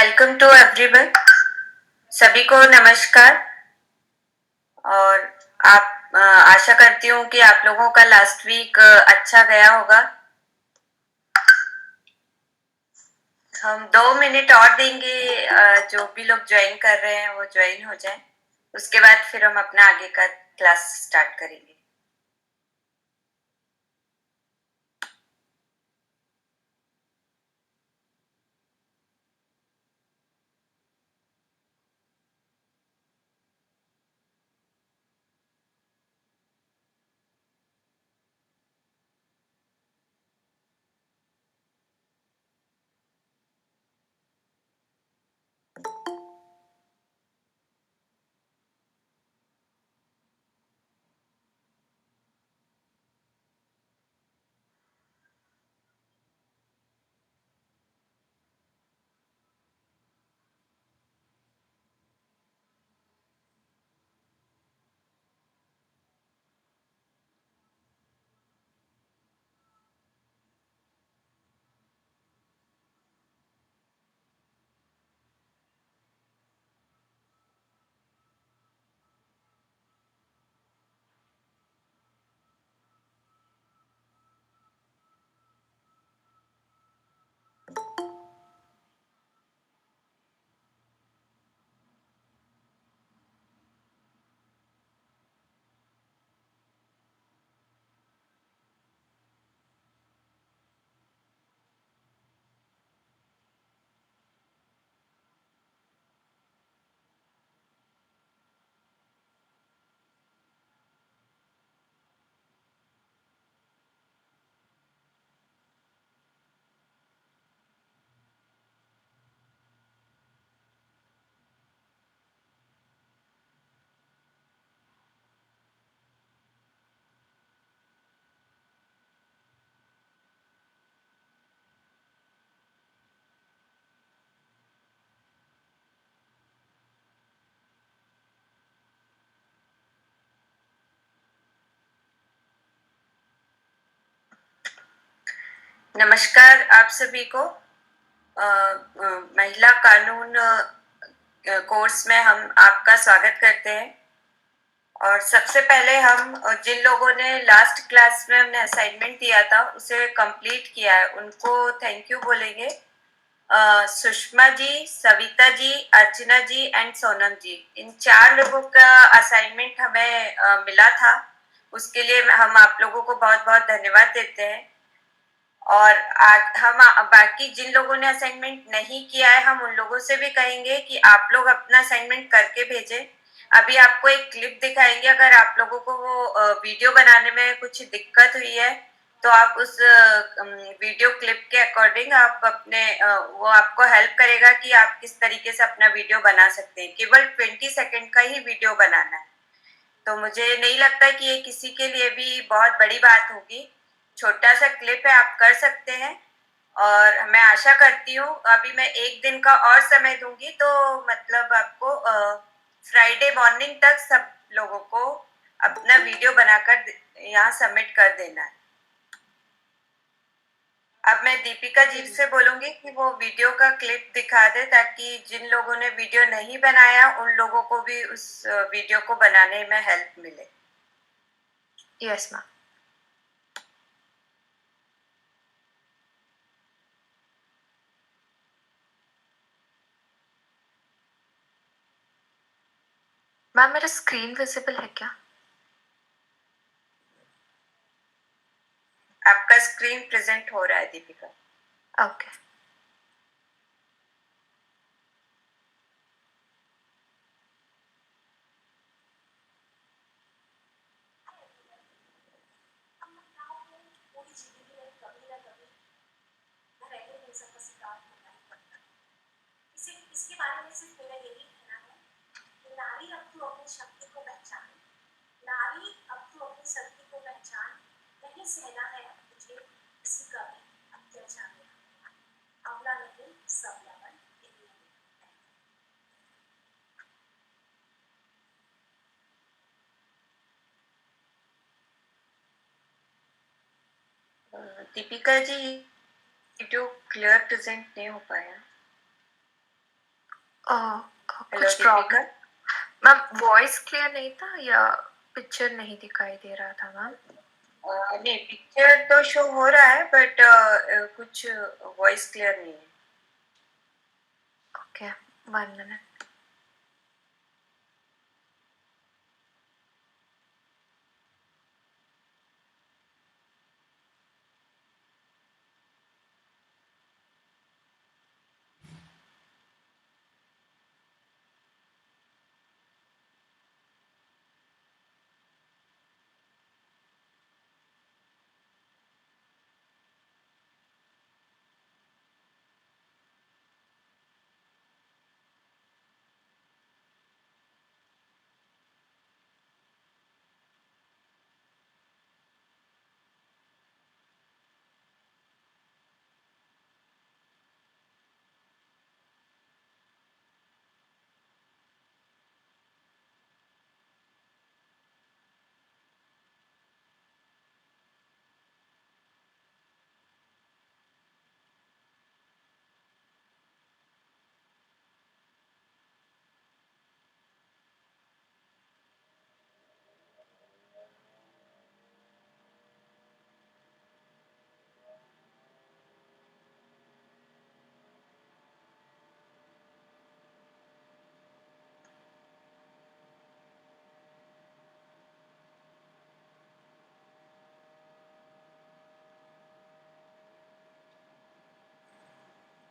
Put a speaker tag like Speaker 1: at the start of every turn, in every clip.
Speaker 1: Welcome to everyone. सभी को नमस्कार। और आशा करती हूँ कि आप लोगों का लास्ट वीक अच्छा गया होगा। हम 2 मिनट और देंगे, जो भी लोग ज्वाइन कर रहे हैं वो ज्वाइन हो जाएं। उसके बाद फिर हम अपना आगे का क्लास स्टार्ट करेंगे। नमस्कार आप सभी को। महिला कानून कोर्स में हम आपका स्वागत करते हैं। और सबसे पहले हम जिन लोगों ने लास्ट क्लास में हमने असाइनमेंट दिया था उसे कंप्लीट किया है उनको थैंक यू बोलेंगे। सुषमा जी, सविता जी, अर्चना जी एंड सोनम जी, इन 4 लोगों का असाइनमेंट हमें मिला था। उसके लिए हम आप लोगों को बहुत बहुत धन्यवाद देते हैं। और हम बाकी जिन लोगों ने असाइनमेंट नहीं किया है हम उन लोगों से भी कहेंगे कि आप लोग अपना असाइनमेंट करके भेजें। अभी आपको एक क्लिप दिखाएंगे, अगर आप लोगों को वो वीडियो बनाने में कुछ दिक्कत हुई है तो आप उस वीडियो क्लिप के अकॉर्डिंग आप अपने वो आपको हेल्प करेगा कि आप किस तरीके से अपना वीडियो बना सकते हैं। केवल 20 सेकंड का ही वीडियो बनाना है, तो मुझे नहीं लगता कि ये किसी के लिए भी बहुत बड़ी बात होगी। छोटा सा क्लिप है, आप कर सकते हैं। और मैं आशा करती हूँ, अभी मैं 1 दिन का और समय दूंगी, तो मतलब आपको फ्राइडे मॉर्निंग तक सब लोगों को अपना वीडियो बनाकर यहाँ सबमिट कर देना है। अब मैं दीपिका जी से बोलूंगी कि वो वीडियो का क्लिप दिखा दे, ताकि जिन लोगों ने वीडियो नहीं बनाया उन लोगों को भी उस वीडियो को बनाने में हेल्प मिले। Yes ma'am. मैम मेरा स्क्रीन विजिबल है क्या? आपका स्क्रीन प्रेजेंट हो रहा है दीपिका। ओके। इसके बारे में सिर्फ मेरा यही कहना है कि नारी अब तू अपनी शक्ति को पहचान, नारी अब तू अपनी शक्ति को पहचान, नहीं सहना है अब तुझे किसी का भी अत्याचार, अवला नहीं सबला बन। Deepika ji video clear present नहीं हो पाया। हेलो
Speaker 2: कुछ
Speaker 1: Deepika.
Speaker 2: Problem ma'am? Voice clear नहीं था या पिक्चर नहीं दिखाई दे रहा था मैम?
Speaker 1: नहीं, पिक्चर तो शो हो रहा है बट कुछ वॉइस क्लियर नहीं है।
Speaker 2: Okay, 1 minute.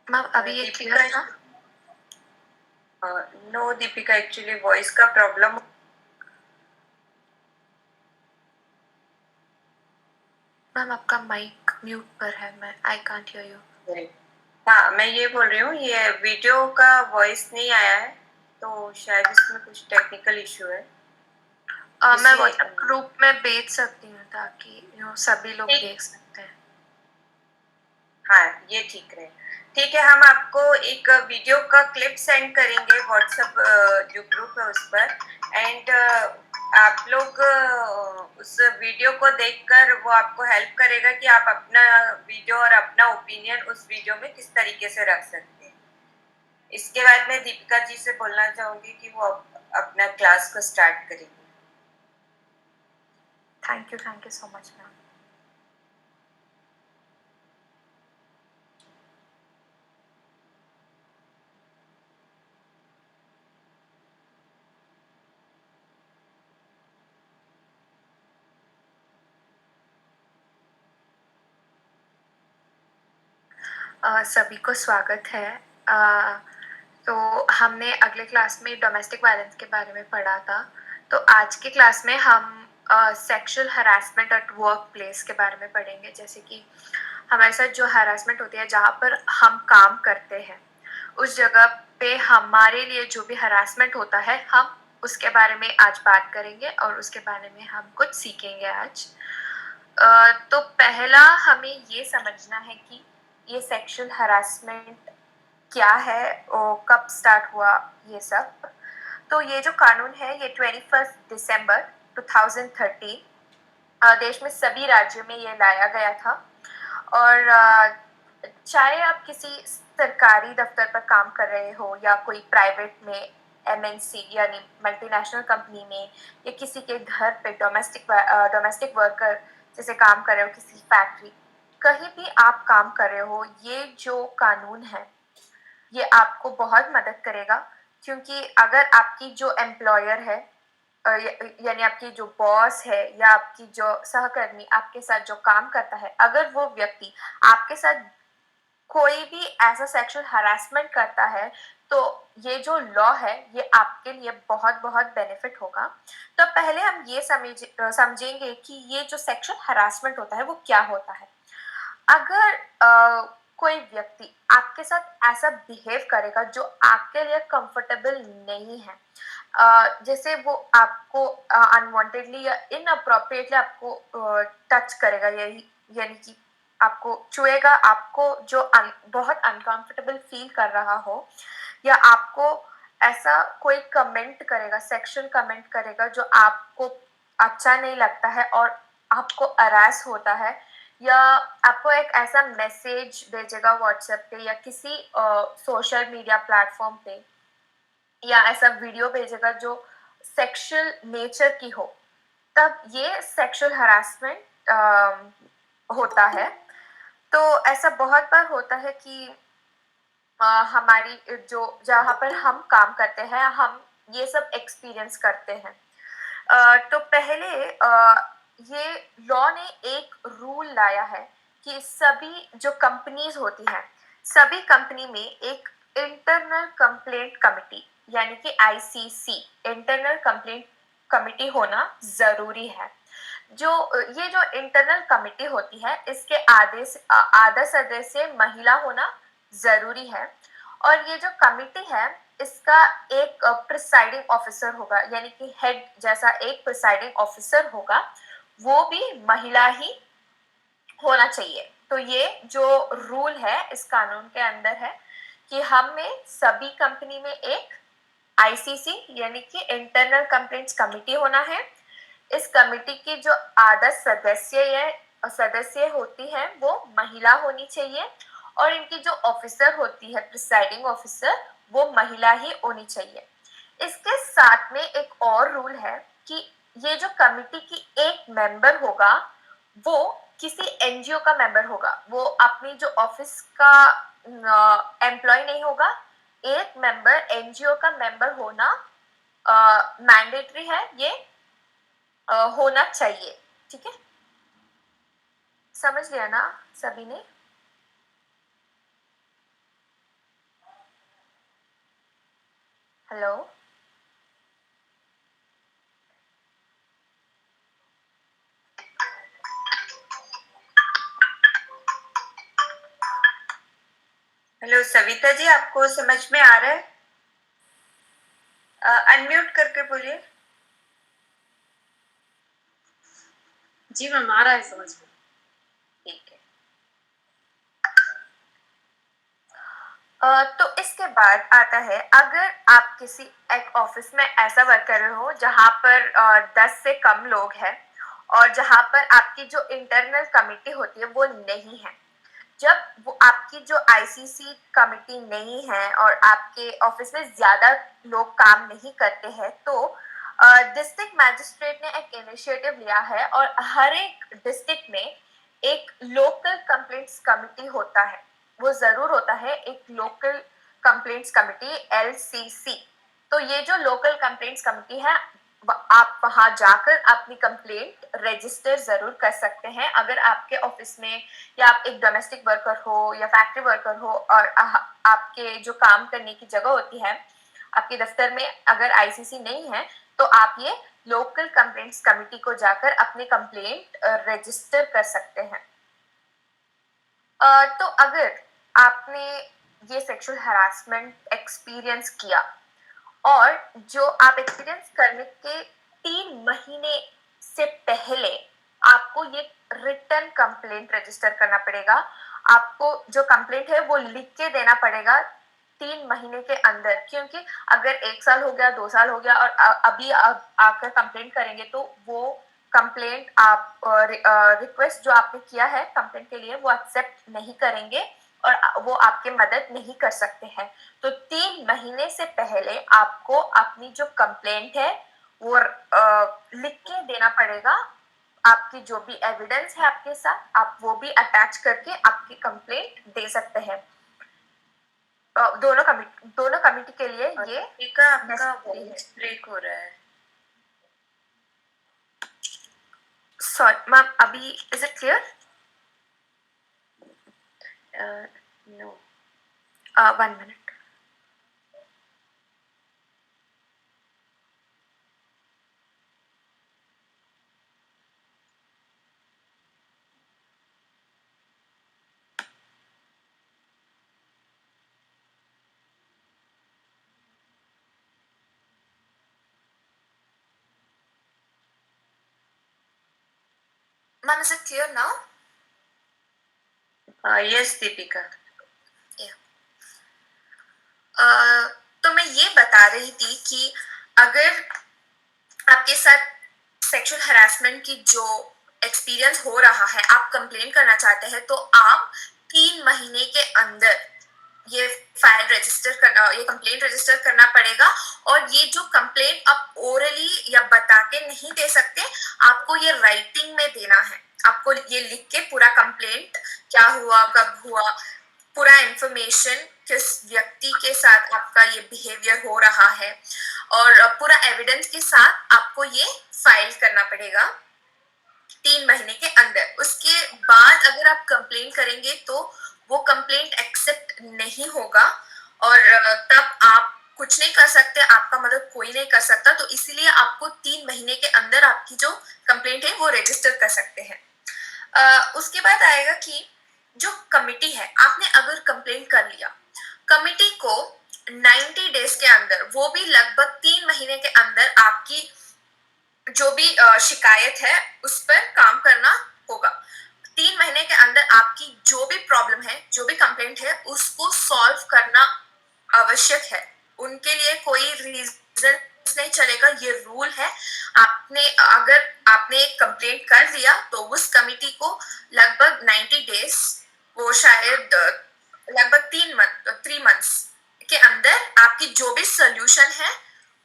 Speaker 2: मैम अभी ये
Speaker 1: दीपिका,
Speaker 2: क्लियर था?
Speaker 1: नो दीपिका, एक्चुअली वॉइस का प्रॉब्लम।
Speaker 2: मैम आपका माइक म्यूट पर है, मैं आई कांट हियर यू।
Speaker 1: हाँ, मैं ये बोल रही हूँ, ये वीडियो का वॉइस नहीं आया है तो शायद इसमें कुछ टेक्निकल इशू है।
Speaker 2: मैं
Speaker 1: इसी
Speaker 2: व्हाट्सएप ग्रुप में भेज सकती हूँ ताकि सभी लोग
Speaker 1: ठीक,
Speaker 2: देख सकते हैं।
Speaker 1: हाँ ये ठीक रहे। ठीक है, हम आपको एक वीडियो का क्लिप सेंड करेंगे व्हाट्सएप जो ग्रुप है उस पर। एंड आप लोग उस वीडियो को देखकर वो आपको हेल्प करेगा कि आप अपना वीडियो और अपना ओपिनियन उस वीडियो में किस तरीके से रख सकते हैं। इसके बाद मैं दीपिका जी से बोलना चाहूंगी कि वो अपना क्लास को स्टार्ट करेंगे।
Speaker 2: Thank you so much ma'am. सभी को स्वागत है। तो हमने अगले क्लास में डोमेस्टिक वायलेंस के बारे में पढ़ा था। तो आज की क्लास में हम sexual harassment at work place के बारे में पढ़ेंगे। जैसे कि हमारे साथ जो हरासमेंट होती है, जहाँ पर हम काम करते हैं, उस जगह पे हमारे लिए जो भी हरासमेंट होता है, हम उसके बारे में आज बात करेंगे और उसके बारे में हम कुछ सीखेंगे आज। तो पहला हमें ये समझना है कि ये सेक्सुअल हरासमेंट क्या है और कब स्टार्ट हुआ ये सब। तो ये जो कानून है ये 21 दिसंबर 2013 देश में सभी राज्यों में ये लाया गया था। और चाहे आप किसी सरकारी दफ्तर पर काम कर रहे हो या कोई प्राइवेट में एमएनसी यानी मल्टीनेशनल कंपनी में, या किसी के घर पे डोमेस्टिक वर्कर जैसे काम कर रहे हो किसी फैक्ट्री, कहीं भी आप काम कर रहे हो, ये जो कानून है ये आपको बहुत मदद करेगा। क्योंकि अगर आपकी जो एम्प्लॉयर है यानी आपकी जो बॉस है या आपकी जो सहकर्मी आपके साथ जो काम करता है, अगर वो व्यक्ति आपके साथ कोई भी ऐसा सेक्सुअल हरासमेंट करता है, तो ये जो लॉ है ये आपके लिए बहुत बहुत बेनिफिट होगा। तो पहले हम ये समझेंगे कि ये जो सेक्सुअल हरासमेंट होता है वो क्या होता है। अगर कोई व्यक्ति आपके साथ ऐसा बिहेव करेगा जो आपके लिए कंफर्टेबल नहीं है, जैसे वो आपको अनवांटेडली या इनअप्रोप्रिएटली आपको टच करेगा, यही यानी कि आपको छुएगा, आपको जो बहुत अनकंफर्टेबल फील कर रहा हो, या आपको ऐसा कोई कमेंट करेगा, सेक्सुअल कमेंट करेगा जो आपको अच्छा नहीं लगता है और आपको अरास होता है, या आपको एक ऐसा मैसेज भेजेगा व्हाट्सएप पे या किसी सोशल मीडिया प्लेटफॉर्म पे या ऐसा वीडियो भेजेगा जो सेक्सुअल नेचर की हो, तब ये सेक्सुअल हरासमेंट होता है। तो ऐसा बहुत बार होता है कि हमारी जो जहाँ पर हम काम करते हैं, हम ये सब एक्सपीरियंस करते हैं। तो पहले ये लॉ ने एक रूल लाया है कि सभी जो कंपनीज होती हैं, सभी कंपनी में एक इंटरनल कंप्लेंट कमिटी यानी कि आईसीसी, इंटरनल कंप्लेंट कमिटी होना ज़रूरी है। ये जो इंटरनल कमिटी होती है, इसके आधा सदस्य महिला होना ज़रूरी है। और ये जो कमिटी है, इसका एक प्रिसाइडिंग ऑफिसर होगा, यानी कि हेड जैसा एक प्रिसाइडिंग ऑफिसर होगा, वो भी महिला ही होना चाहिए। तो ये जो रूल है इस कानून के अंदर है कि हमें सभी कंपनी में एक आईसीसी यानी कि इंटरनल कंप्लेंट्स कमिटी होना है। इस कमिटी की जो आधा सदस्य होती है वो महिला होनी चाहिए, और इनकी जो ऑफिसर होती है, प्रिसाइडिंग ऑफिसर, वो महिला ही होनी चाहिए। इसके साथ में एक और रूल है कि ये जो कमिटी की एक मेंबर होगा, वो किसी एनजीओ का मेंबर होगा, वो अपनी जो ऑफिस का एम्प्लॉय नहीं होगा। एक मेंबर एनजीओ का मेंबर होना मैंडेटरी है, ये होना चाहिए। ठीक है, समझ लिया ना सभी ने? हेलो,
Speaker 1: हेलो सविता जी, आपको समझ में आ रहा है? अनम्यूट करके बोलिए।
Speaker 3: जी मैम, आ रहा है समझ में।
Speaker 1: ठीक है।
Speaker 2: तो इसके बाद आता है, अगर आप किसी एक ऑफिस में ऐसा वर्क कर रहे हो जहाँ पर 10 से कम लोग हैं, और जहाँ पर आपकी जो इंटरनल कमिटी होती है वो नहीं है, जब वो आपकी जो आईसीसी कमिटी नहीं है और आपके ऑफिस में ज्यादा लोग काम नहीं करते हैं, तो डिस्ट्रिक्ट मैजिस्ट्रेट ने एक इनिशिएटिव लिया है और हर एक डिस्ट्रिक्ट में एक लोकल कंप्लेंट्स कमिटी होता है। वो जरूर होता है, एक लोकल कंप्लेंट्स कमिटी, एलसीसी। तो ये जो लोकल कंप्लेंट्स कमिटी है, आप वहां जाकर अपनी कंप्लेंट रजिस्टर जरूर कर सकते हैं। अगर आपके ऑफिस में, या आप एक डोमेस्टिक वर्कर हो या फैक्ट्री वर्कर हो, और आपके जो काम करने की जगह होती है, आपके दफ्तर में अगर आईसीसी नहीं है, तो आप ये लोकल कंप्लेंट्स कमिटी को जाकर अपनी कंप्लेंट रजिस्टर कर सकते हैं। तो अगर आपने ये सेक्सुअल हरासमेंट एक्सपीरियंस किया, और जो आप एक्सपीरियंस करने के 3 महीने से पहले आपको ये रिटर्न कंप्लेंट रजिस्टर करना पड़ेगा। आपको जो कंप्लेंट है वो लिख के देना पड़ेगा 3 महीने के अंदर, क्योंकि अगर 1 साल हो गया, 2 साल हो गया और अभी आप आकर कंप्लेंट करेंगे, तो वो कंप्लेंट आप रिक्वेस्ट जो आपने किया है कंप्लेंट के लिए, वो एक्सेप्ट नहीं करेंगे और वो आपके मदद नहीं कर सकते हैं। तो 3 महीने से पहले आपको अपनी जो कंप्लेंट है वो लिख के देना पड़ेगा। आपकी जो भी एविडेंस है आपके साथ, आप वो भी अटैच करके आपकी कंप्लेंट दे सकते हैं। दोनों कमिटी के लिए ये
Speaker 1: आपका वॉइस ब्रेक हो रहा है।
Speaker 2: सॉरी मैम, अभी is it clear?
Speaker 1: No.
Speaker 2: 1 minute. Ma'am, is it clear now?
Speaker 1: Yes Deepika.
Speaker 2: तो मैं ये बता रही थी कि अगर आपके साथ सेक्सुअल हरासमेंट की जो एक्सपीरियंस हो रहा है, आप कंप्लेन करना चाहते हैं, तो आप 3 महीने के अंदर ये फाइल रजिस्टर करना, ये कंप्लेंट रजिस्टर करना पड़ेगा। और ये जो कंप्लेंट आप ओरली या बता के नहीं दे सकते, आपको ये राइटिंग में देना है। आपको ये लिख के पूरा कंप्लेंट क्या हुआ, कब हुआ, पूरा इंफॉर्मेशन, किस व्यक्ति के साथ आपका ये बिहेवियर हो रहा है, और पूरा एविडेंस के साथ आपको ये फाइल करना पड़ेगा 3 महीने के अंदर। उसके बाद अगर आप कंप्लेंट करेंगे तो वो कंप्लेंट एक्सेप्ट नहीं होगा, और तब आप कुछ नहीं कर सकते, आपका मदद कोई नहीं कर सकता। तो इसीलिए आपको 3 महीने के अंदर आपकी जो कंप्लेंट है वो रजिस्टर कर सकते हैं। उसके बाद आएगा कि जो कमिटी है, आपने अगर कंप्लेंट कर लिया, कमिटी को 90 डेज के अंदर, वो भी लगभग 3 महीने के अंदर, आपकी जो भी शिकायत है उस पर काम करना होगा। 3 महीने के अंदर आपकी जो भी प्रॉब्लम है, जो भी कंप्लेंट है, उसको सॉल्व करना आवश्यक है। उनके लिए कोई रीजन नहीं चलेगा, ये रूल है। अगर आपने एक कंप्लेंट कर दिया तो उस कमिटी को लगभग 90 डेज, वो शायद लगभग 3 मंथ्स के अंदर आपकी जो भी सोल्यूशन है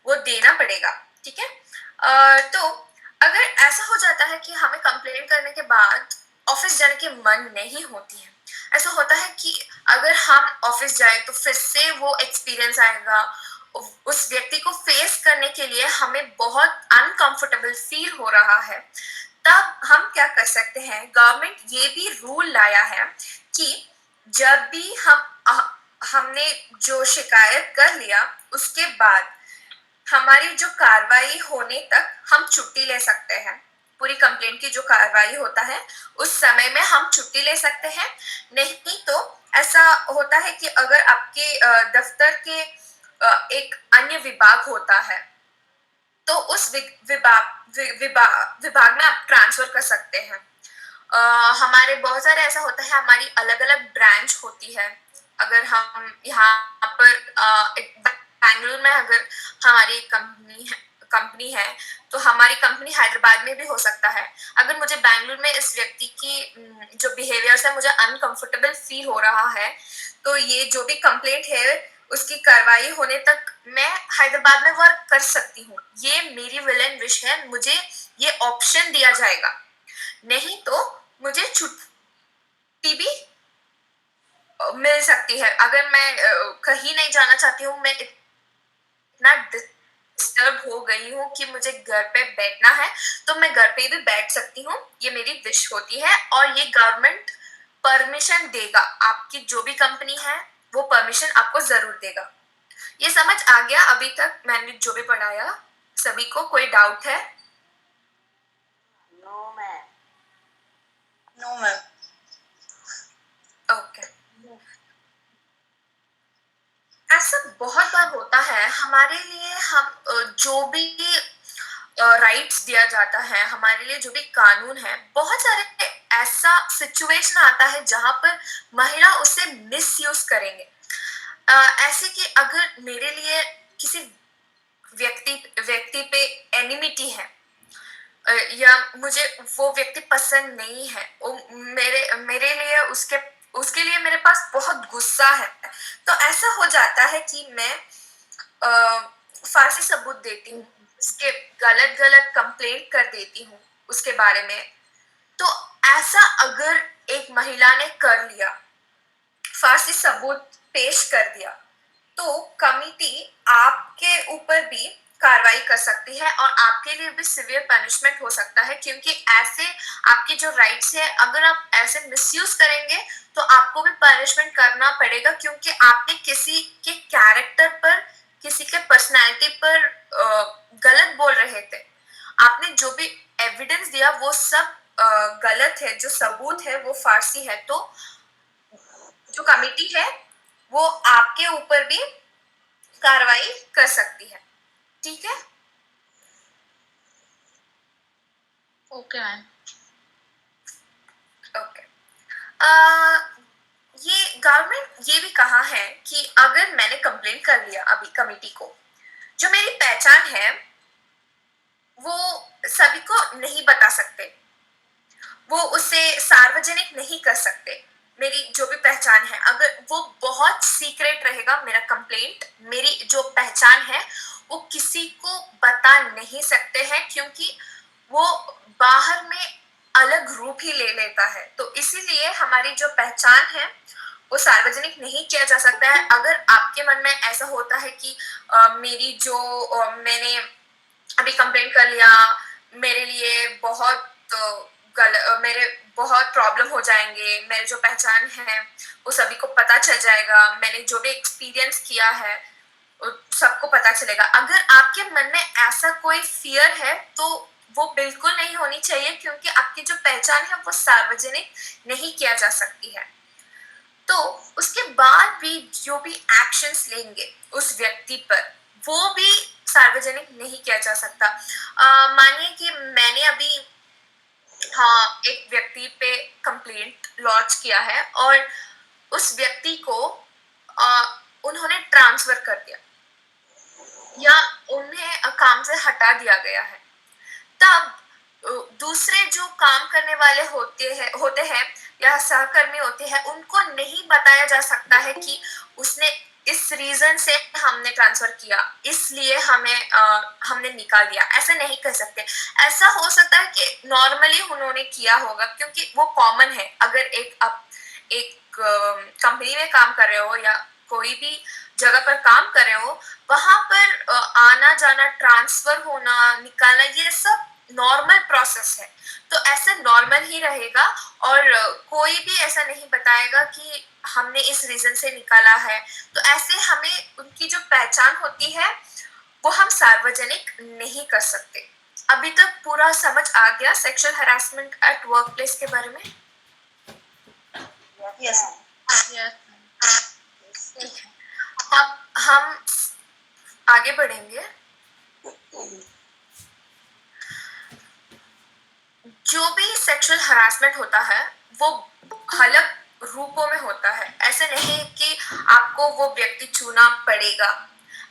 Speaker 2: वो देना पड़ेगा। ठीक है। तो अगर ऐसा हो जाता है कि हमें कंप्लेंट करने के बाद ऑफिस जाने की मन नहीं होती है, ऐसा होता है कि अगर हम ऑफिस जाए तो फिर से वो एक्सपीरियंस आएगा, उस व्यक्ति को फेस करने के लिए हमें बहुत अनकंफर्टेबल फील हो रहा है, तब हम क्या कर सकते हैं, गवर्नमेंट ये भी रूल लाया है कि जब भी हमने जो शिकायत कर लिया, उसके बाद हमारी जो कार्रवाई होने तक हम छुट्टी ले सकते हैं। पूरी कंप्लेंट की जो कार्रवाई होता है उस समय में हम छुट्टी ले सकते हैं। नहीं तो ऐसा होता है कि अगर आपके दफ्तर के एक अन्य विभाग होता है, तो उस विभाग में आप ट्रांसफर कर सकते हैं। हमारे बहुत सारे ऐसा होता है, हमारी अलग अलग ब्रांच होती है। अगर हम यहाँ पर बैंगलोर में अगर हमारी कंपनी है तो हमारी कंपनी हैदराबाद में भी हो सकता है। अगर मुझे बैंगलोर में इस व्यक्ति की जो बिहेवियर है मुझे अनकंफर्टेबल फील हो रहा है, तो ये जो भी कंप्लेंट है उसकी कार्रवाई होने तक मैं हैदराबाद में वर्क कर सकती हूँ। ये मेरी विल एंड विश है, मुझे ये ऑप्शन दिया जाएगा। नहीं तो मुझे छुट्टी भी मिल सकती है। अगर मैं कहीं नहीं जाना चाहती हूँ, मैं इतना डिस्टर्ब हो गई हूँ कि मुझे घर पे बैठना है, तो मैं घर पे भी बैठ सकती हूँ। ये मेरी विश होती है, और ये गवर्नमेंट परमिशन देगा। आपकी जो भी कंपनी है वो परमिशन आपको जरूर देगा। ये समझ आ गया अभी तक मैंने जो भी पढ़ाया? सभी को कोई डाउट है?
Speaker 1: No ma'am.
Speaker 3: No ma'am.
Speaker 2: Okay. ऐसा बहुत बार होता है हमारे लिए, हम जो भी राइट्स दिया जाता है, हमारे लिए जो भी कानून है, बहुत सारे ऐसा सिचुएशन आता है जहां पर महिला उसे मिसयूज करेंगे। ऐसे कि अगर मेरे लिए किसी व्यक्ति पे एनिमिटी है, या मुझे वो व्यक्ति पसंद नहीं है, मेरे लिए उसके लिए मेरे पास बहुत गुस्सा है, तो ऐसा हो जाता है कि मैं फारसी सबूत देती हूँ, उसके गलत गलत कंप्लेंट कर देती हूँ उसके बारे में। तो ऐसा अगर एक महिला ने कर लिया, फारसी सबूत पेश कर दिया, तो कमिटी आपके ऊपर भी कार्रवाई कर सकती है, और आपके लिए भी सिवियर पनिशमेंट हो सकता है। क्योंकि ऐसे आपके जो राइट्स है, अगर आप ऐसे मिसयूज करेंगे तो आपको भी पनिशमेंट करना पड़ेगा, क्योंकि आपने किसी के कैरेक्टर पर, किसी के पर्सनैलिटी पर गलत बोल रहे थे। आपने जो भी एविडेंस दिया वो सब गलत है, जो सबूत है वो फारसी है। तो जो कमिटी है वो आपके ऊपर भी कार्रवाई कर सकती है। ठीक है।
Speaker 3: Okay ma'am.
Speaker 2: ओके। ये गवर्नमेंट ये भी कहा है कि अगर मैंने कंप्लेंट कर लिया अभी कमिटी को, जो मेरी पहचान है वो सभी को नहीं बता सकते, वो उसे सार्वजनिक नहीं कर सकते। मेरी जो भी पहचान है, अगर वो बहुत सीक्रेट बता नहीं सकते हैं, क्योंकि वो बाहर में अलग रूप ही ले लेता है। तो इसीलिए हमारी जो पहचान है वो सार्वजनिक नहीं किया जा सकता है। अगर आपके मन में ऐसा होता है कि मेरी जो मैंने अभी कंप्लेंट कर लिया, मेरे लिए बहुत मेरे बहुत प्रॉब्लम हो जाएंगे, मेरे जो पहचान है वो सभी को पता चल जाएगा, मैंने जो भी एक्सपीरियंस किया है सबको पता चलेगा। अगर आपके मन में ऐसा कोई फियर है तो वो बिल्कुल नहीं होनी चाहिए, क्योंकि आपकी जो पहचान है वो सार्वजनिक नहीं किया जा सकती है। तो उसके बाद भी जो भी एक्शंस लेंगे उस व्यक्ति पर, वो भी सार्वजनिक नहीं किया जा सकता। मानिए कि मैंने अभी एक व्यक्ति पे कंप्लेंट लॉन्च किया है और उस व्यक्ति को उन्होंने ट्रांसफर कर दिया या उन्हें काम से हटा दिया गया है। तब दूसरे जो काम करने वाले होते हैं या सहकर्मी होते हैं, उनको नहीं बताया जा सकता है कि उसने इस रीजन से हमने ट्रांसफर किया, इसलिए हमने निकाल दिया, ऐसा नहीं कर सकते। ऐसा हो सकता है कि नॉर्मली उन्होंने किया होगा, क्योंकि वो कॉमन है। अगर एक कंपनी में काम कर रहे हो या कोई भी जगह पर काम कर रहे हो, वहां पर आना जाना, ट्रांसफर होना, निकालना, ये सब नॉर्मल प्रोसेस है। तो ऐसे नॉर्मल ही रहेगा और कोई भी ऐसा नहीं बताएगा कि हमने इस रीजन से निकाला है। तो ऐसे हमें उनकी जो पहचान होती है वो हम सार्वजनिक नहीं कर सकते। अभी तक पूरा समझ आ गया sexual harassment at work place के बारे में?
Speaker 1: यस।
Speaker 2: अब हम आगे बढ़ेंगे। जो भी सेक्सुअल हरासमेंट होता है वो अलग रूपों में होता है। ऐसा नहीं है कि आपको वो व्यक्ति चुनना पड़ेगा,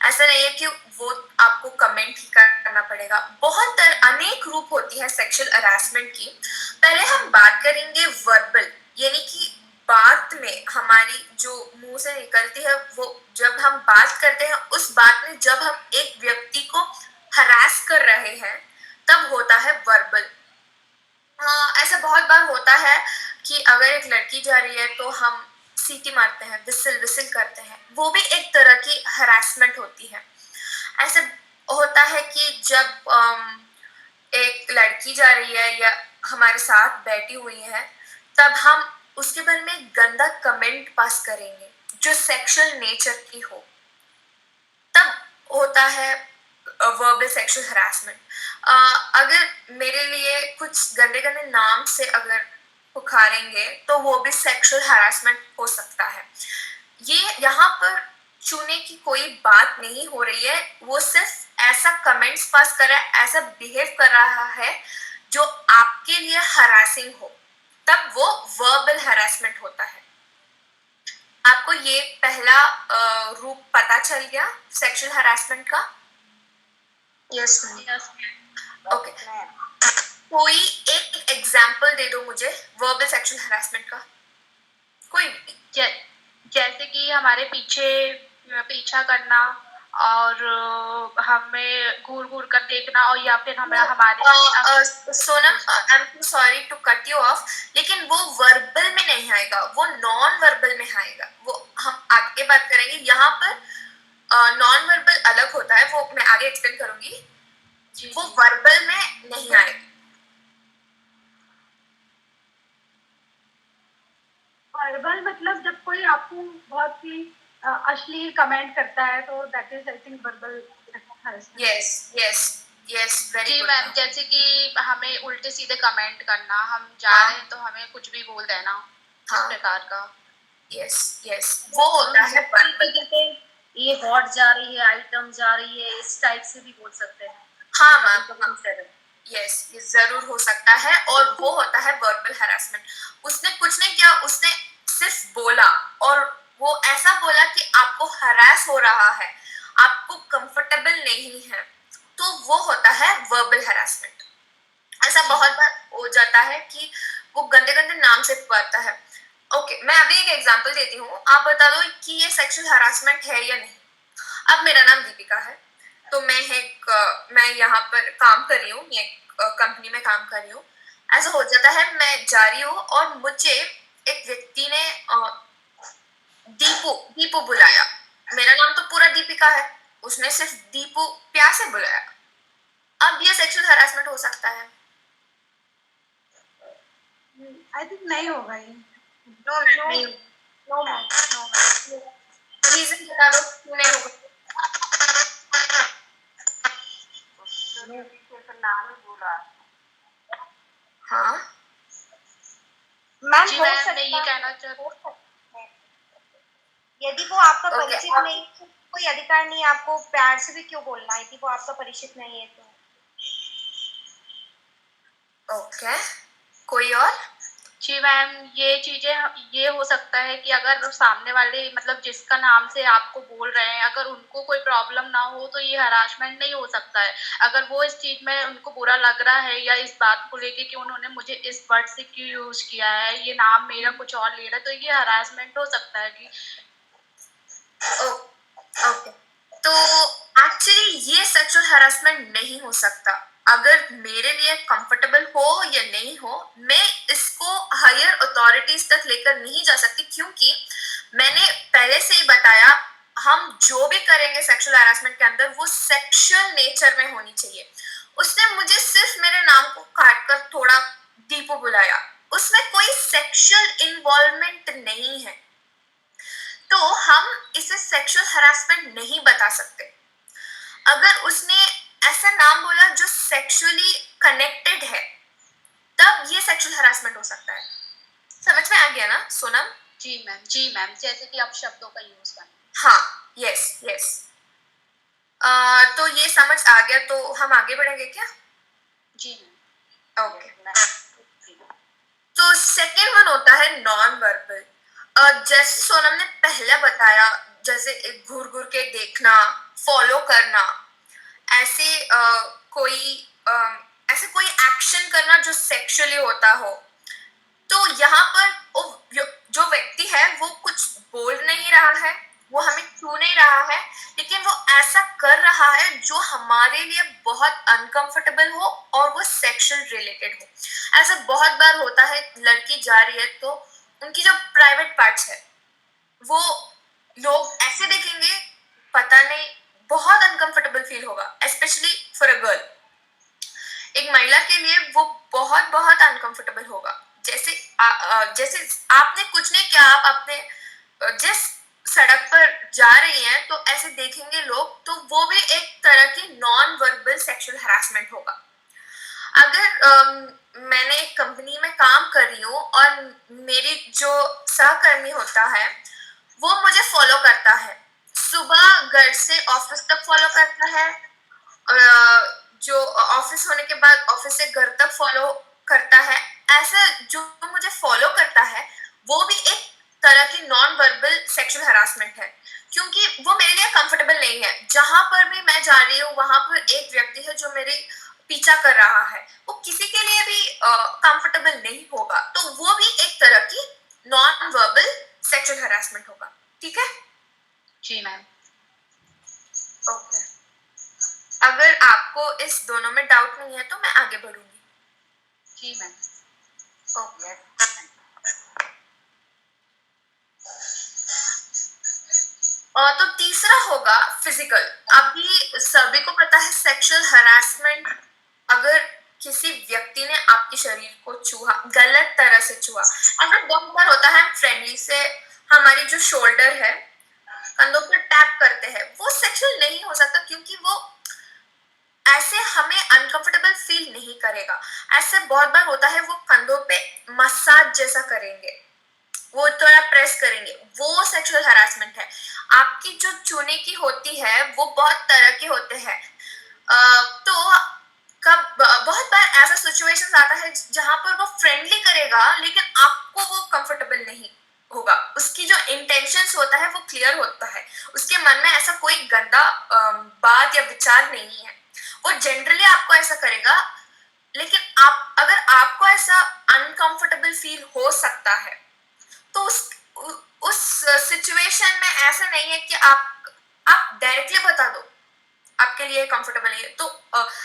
Speaker 2: ऐसा नहीं है कि वो आपको कमेंट ही करना पड़ेगा। बहुत अनेक रूप होती है सेक्सुअल हरासमेंट की। पहले हम बात करेंगे वर्बल, यानी कि बात में हमारी जो मुंह से निकलती है, वो जब हम बात करते हैं उस बात में जब हम एक व्यक्ति को हरास कर रहे हैं तब होता है वर्बल। ऐसा बहुत बार होता है कि अगर एक लड़की जा रही है तो हम सीटी मारते हैं, विसिल विसिल करते हैं, वो भी एक तरह की हरासमेंट होती है। ऐसा होता है कि जब एक लड़की जा रही है या हमारे साथ बैठी हुई है, तब हम उसके बारे में गंदा कमेंट पास करेंगे जो सेक्सुअल नेचर की हो, तब होता है वर्बल सेक्सुअल हरासमेंट। अगर मेरे लिए कुछ गंदे गंदे नाम से अगर पुकारेंगे तो वो भी सेक्सुअल हरासमेंट हो सकता है। ये यहाँ पर चुने की कोई बात नहीं हो रही है, वो सिर्फ ऐसा कमेंट्स पास कर रहा है, ऐसा बिहेव कर रहा है जो आपके लिए हरासिंग हो, तब वो वर्बल हरासमेंट होता है। आपको ये पहला रूप पता चल गया सेक्सुअल हरासमेंट का?
Speaker 1: यस।
Speaker 2: ओके, कोई एक एग्जाम्पल दे दो मुझे वर्बल सेक्सुअल हरासमेंट का, कोई भी।
Speaker 3: जैसे कि हमारे पीछा करना और हमें घूर घूर कर देखना, और या फिर हमें हमारे
Speaker 2: Sonam, I am sorry to cut you off, लेकिन वो वर्बल में नहीं आएगा, वो नॉन वर्बल में आएगा। वो हम आगे बात करेंगे। यहाँ पर नॉन वर्बल अलग होता है, वो मैं आगे एक्सप्लेन करूंगी। वो वर्बल में नहीं आएगा।
Speaker 4: वर्बल मतलब जब कोई आपको बहुत ही अश्लील कमेंट करता है तो that is I think verbal harassment.
Speaker 2: Yes yes yes, very
Speaker 3: ji
Speaker 2: good
Speaker 3: ma'am, जैसे कि हमें उल्टे सीधे कमेंट करना, हम जा रहे हैं तो हमें कुछ भी बोल देना, इस प्रकार का।
Speaker 2: यस यस, वो होता है वर्बल।
Speaker 5: जैसे ये हॉट जा रही है, आइटम जा रही है, इस टाइप से भी बोल सकते हैं।
Speaker 2: हाँ मैम, यस, ये जरूर हो सकता है, और वो होता है वर्बल हरासमेंट। उसने कुछ नहीं किया, उसने सिर्फ बोला, और वो ऐसा बोला कि आपको हरास हो रहा है, आपको कंफर्टेबल नहीं है, तो वो होता है वर्बल हरासमेंट। ऐसा बहुत बार हो जाता है कि वो गंदे गंदे नाम से पुकारता है। ओके, मैं अभी एक एग्जांपल देती हूँ, आप बता दो कि ये सेक्सुअल हरासमेंट है या नहीं। अब मेरा नाम दीपिका है,
Speaker 1: तो मैं यहाँ पर काम कर रही हूँ, मैं कंपनी में काम कर रही हूँ। ऐसा हो जाता है, मैं जा रही हूँ और मुझे एक व्यक्ति ने दीपू दीपू बुलाया। मेरा नाम तो पूरा दीपिका है, उसने सिर्फ दीपू प्यार से बुलाया। अब ये सेक्सुअल हरासमेंट हो सकता है?
Speaker 4: आई थिंक नहीं होगा ये।
Speaker 1: नो नहीं,
Speaker 2: no ma'am, no ma'am.
Speaker 1: Reason बता दो क्यों नहीं होगा। हाँ
Speaker 2: मैम
Speaker 3: जी
Speaker 2: हो
Speaker 3: मैम,
Speaker 2: सकता
Speaker 3: मैं ये कहना चाह
Speaker 2: हो सकता है। यदि वो आपका
Speaker 1: ओके,
Speaker 2: परिचित नहीं, तो कोई अधिकार नहीं है आपको प्यार से भी क्यों बोलना है, यदि वो आपका परिचित नहीं है तो।
Speaker 1: ओके, कोई और?
Speaker 3: जी मैम, ये चीजें ये हो सकता है कि अगर सामने वाले मतलब जिसका नाम से आपको बोल रहे हैं, अगर उनको कोई प्रॉब्लम ना हो तो ये हरासमेंट नहीं हो सकता है। अगर वो इस चीज में उनको बुरा लग रहा है या इस बात को लेके कि उन्होंने मुझे इस वर्ड से क्यों यूज किया है, ये नाम मेरा कुछ और ले रहा है, तो ये हरासमेंट हो सकता है कि
Speaker 1: ओके, तो एक्चुअली ये सेक्सुअल हरासमेंट नहीं हो सकता। अगर मेरे लिए कंफर्टेबल हो या नहीं हो, मैं इसको हायर अथॉरिटीज तक लेकर नहीं जा सकती, क्योंकि मैंने पहले से ही बताया, हम जो भी करेंगे सेक्सुअल हरासमेंट के अंदर वो सेक्सुअल नेचर में होनी चाहिए। उसने मुझे सिर्फ मेरे नाम को काट कर थोड़ा दीपू बुलाया, उसमें कोई सेक्सुअल इन्वॉल्वमेंट नहीं है, तो हम इसे सेक्सुअल हरासमेंट नहीं बता सकते। अगर उसने ऐसा नाम बोला जो सेक्सुअली कनेक्टेड है, तब ये सेक्सुअल हरासमेंट हो सकता है। समझ में आ गया ना सोनम?
Speaker 5: जी मैम, जैसे कि आप शब्दों का यूज करें।
Speaker 1: हाँ, यस यस। तो ये समझ आ गया, तो हम आगे बढ़ेंगे क्या?
Speaker 5: जी मैम।
Speaker 1: ओके, तो सेकेंड वन होता है नॉन वर्बल। जैसे सोनम ने पहले बताया, जैसे घूर घूर के देखना, फॉलो करना, ऐसे ऐसे कोई एक्शन करना जो सेक्सुअली होता हो। तो यहाँ पर जो व्यक्ति है वो कुछ बोल नहीं रहा है, वो हमें छू नहीं रहा है, लेकिन वो ऐसा कर रहा है जो हमारे लिए बहुत अनकंफर्टेबल हो और वो सेक्सुअल रिलेटेड हो। ऐसा बहुत बार होता है, लड़की जा रही है तो उनकी जो प्राइवेट पार्ट्स है वो लोग ऐसे देखेंगे, पता नहीं, बहुत अनकंफर्टेबल फील होगा, स्पेशली फॉर अ गर्ल। एक महिला के लिए वो बहुत बहुत अनकंफर्टेबल होगा। जैसे आपने कुछ नहीं किया, आप अपने जिस सड़क पर जा रही हैं तो ऐसे देखेंगे लोग, तो वो भी एक तरह की नॉन वर्बल सेक्सुअल हरासमेंट होगा। अगर मैंने एक कंपनी में काम कर रही हूँ और मेरी जो सहकर्मी होता है वो मुझे फॉलो करता है, सुबह घर से ऑफिस तक फॉलो करता है, जो ऑफिस होने के बाद ऑफिस से घर तक फॉलो करता है। ऐसा जो मुझे फॉलो करता है वो भी एक तरह की नॉन वर्बल सेक्सुअल हरासमेंट है, क्योंकि वो मेरे लिए कंफर्टेबल नहीं है। जहां पर भी मैं जा रही हूँ वहां पर एक व्यक्ति है जो मेरी पीछा कर रहा है, वो किसी के लिए भी कंफर्टेबल नहीं होगा, तो वो भी एक तरह की नॉन वर्बल सेक्सुअल हरासमेंट होगा। ठीक है?
Speaker 5: जी मैम।
Speaker 1: ओके, अगर आपको इस दोनों में डाउट नहीं है तो मैं आगे बढ़ूंगी।
Speaker 5: जी मैम।
Speaker 1: ओके, तो तीसरा होगा फिजिकल। अभी सभी को पता है सेक्सुअल हरासमेंट अगर किसी व्यक्ति ने आपके शरीर को छुआ, गलत तरह से छुआ, अगर बहुत बार होता है हम फ्रेंडली से हमारी जो शोल्डर है कंधों पर टैप करते हैं, वो सेक्सुअल नहीं हो सकता, क्योंकि वो ऐसे हमें अनकंफर्टेबल फील नहीं करेगा। ऐसे बहुत बार होता है वो कंधों पे मसाज जैसा करेंगे, वो थोड़ा प्रेस करेंगे, वो सेक्सुअल हरासमेंट है। आपकी जो चूने की होती है वो बहुत तरह के होते हैं। तो बहुत बार ऐसा सिचुएशंस आता है जहां पर वो फ्रेंडली करेगा लेकिन आपको वो कंफर्टेबल नहीं होगा। उसकी जो इंटेंशंस होता है वो क्लियर होता है, उसके मन में ऐसा कोई गंदा बात या विचार नहीं है, वो जनरली आपको ऐसा करेगा। लेकिन अगर आपको ऐसा अनकंफर्टेबल फील हो सकता है तो उस सिचुएशन में ऐसा नहीं है कि आप डायरेक्टली बता दो, आपके लिए कंफर्टेबल नहीं है, तो